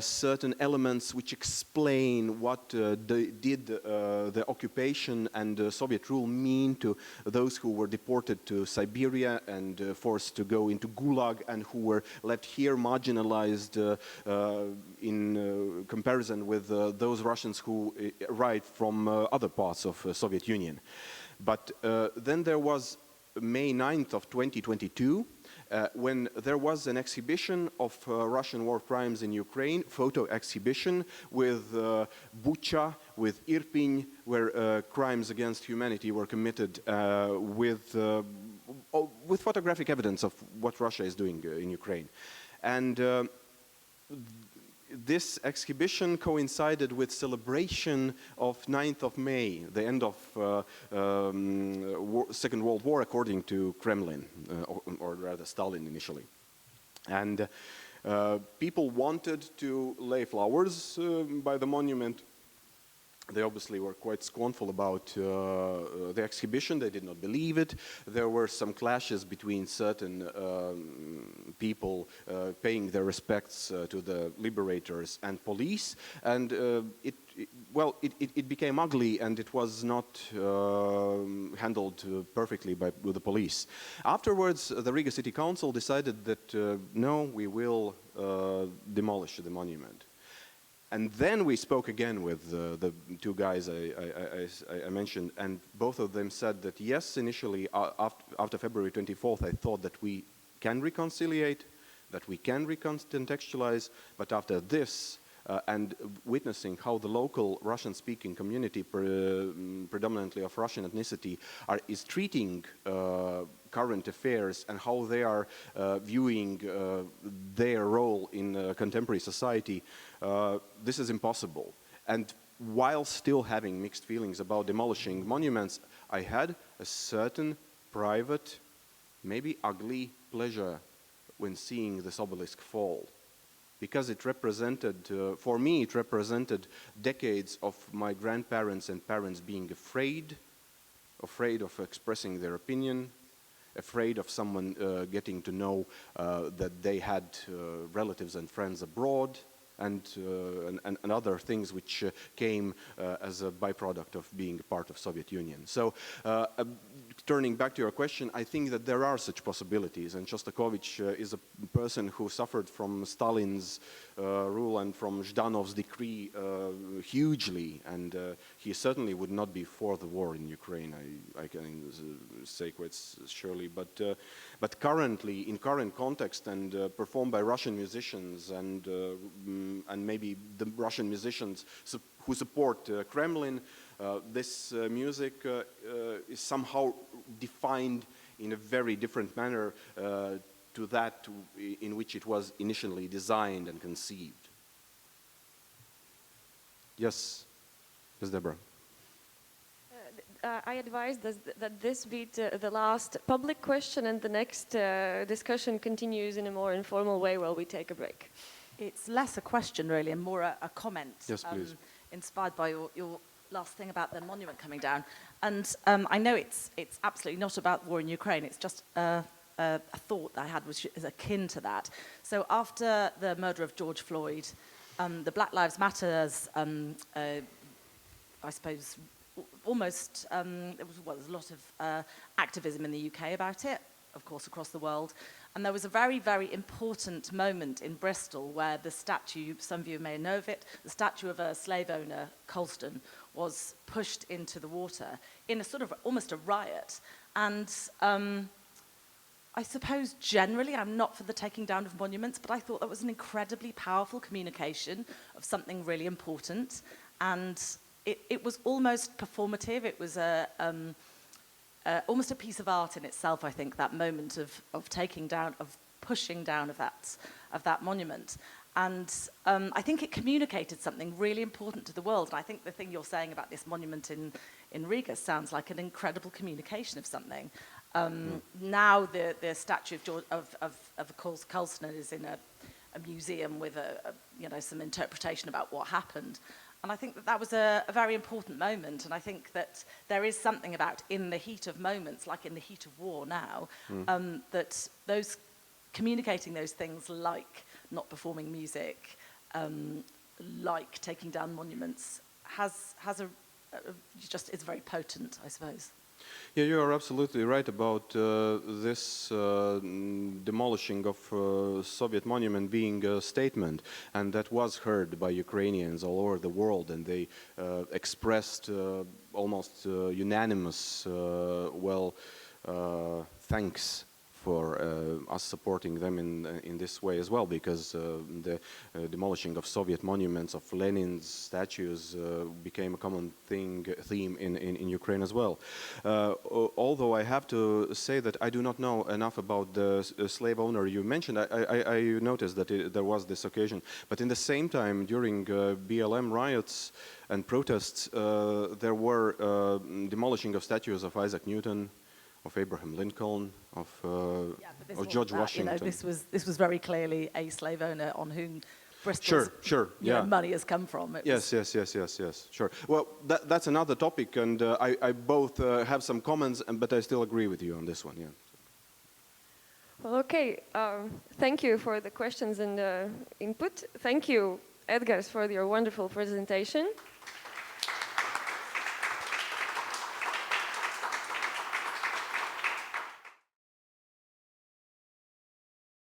Speaker 1: certain elements which explain what did the occupation and Soviet rule mean to those who were deported to Siberia and forced to go into Gulag, and who were left here marginalized in comparison with those Russians who arrived from other parts of Soviet Union. But then there was May 9th of 2022, when there was an exhibition of Russian war crimes in Ukraine, photo exhibition with Bucha, with Irpin, where crimes against humanity were committed with photographic evidence of what Russia is doing in Ukraine. And this exhibition coincided with celebration of 9th of May, the end of Second World War, according to Kremlin, or rather Stalin initially. And people wanted to lay flowers by the monument. They obviously were quite scornful about the exhibition. They did not believe it. There were some clashes between certain people paying their respects to the liberators and police. And it became ugly, and it was not handled perfectly with the police. Afterwards, the Riga City Council decided that no, we will demolish the monument. And then we spoke again with the two guys I mentioned, and both of them said that yes, initially after February 24th, I thought that we can reconciliate, that we can recontextualize, but after this, and witnessing how the local Russian-speaking community, predominantly of Russian ethnicity, is treating current affairs and how they are viewing their role in contemporary society, this is impossible. And while still having mixed feelings about demolishing monuments, I had a certain private, maybe ugly pleasure when seeing this obelisk fall. Because it represented, for me, it represented decades of my grandparents and parents being afraid of expressing their opinion, afraid of someone getting to know that they had relatives and friends abroad, and other things which came as a byproduct of being part of Soviet Union. So turning back to your question, I think that there are such possibilities, and Shostakovich is a person who suffered from Stalin's rule and from Zhdanov's decree hugely, and he certainly would not be for the war in Ukraine, I can say quite surely, but currently, in current context, and performed by Russian musicians and maybe the Russian musicians who support Kremlin, this music is somehow defined in a very different manner to that in which it was initially designed and conceived. Yes, Ms. Deborah.
Speaker 2: I advise that this be the last public question, and the next discussion continues in a more informal way while we take a break.
Speaker 6: It's less a question, really, and more a comment.
Speaker 1: Yes, please.
Speaker 6: Inspired by your last thing about the monument coming down. And I know it's absolutely not about war in Ukraine. It's just a thought that I had which is akin to that. So after the murder of George Floyd, the Black Lives Matters, I suppose, almost, there's a lot of activism in the UK about it, of course, across the world. And there was a very, very important moment in Bristol where the statue, some of you may know of it, the statue of a slave owner, Colston, was pushed into the water in a sort of almost a riot. And I suppose generally I'm not for the taking down of monuments, but I thought that was an incredibly powerful communication of something really important. And it was almost performative. It was almost a piece of art in itself, I think, that moment of taking down, of pushing down of that monument. And I think it communicated something really important to the world. And I think the thing you're saying about this monument in Riga sounds like an incredible communication of something. Now the statue of Kalsner is in a museum with some interpretation about what happened. And I think that was a very important moment. And I think that there is something about in the heat of moments, like in the heat of war now, that those communicating those things like not performing music, like taking down monuments, it's very potent, I suppose.
Speaker 1: Yeah, you are absolutely right about this demolishing of Soviet monument being a statement, and that was heard by Ukrainians all over the world, and they expressed almost unanimous, thanks for us supporting them in this way as well, because the demolishing of Soviet monuments, of Lenin's statues, became a common theme in Ukraine as well. Although I have to say that I do not know enough about the slave owner you mentioned. I noticed that there was this occasion, but in the same time, during BLM riots and protests, there were demolishing of statues of Isaac Newton, of Abraham Lincoln, of George Washington.
Speaker 6: This was very clearly a slave owner on whom Bristol's money has come from.
Speaker 1: Yes, sure. Well, that's another topic, and I both have some comments, but I still agree with you on this one. Yeah.
Speaker 2: Well, okay. Thank you for the questions and input. Thank you, Edgars, for your wonderful presentation.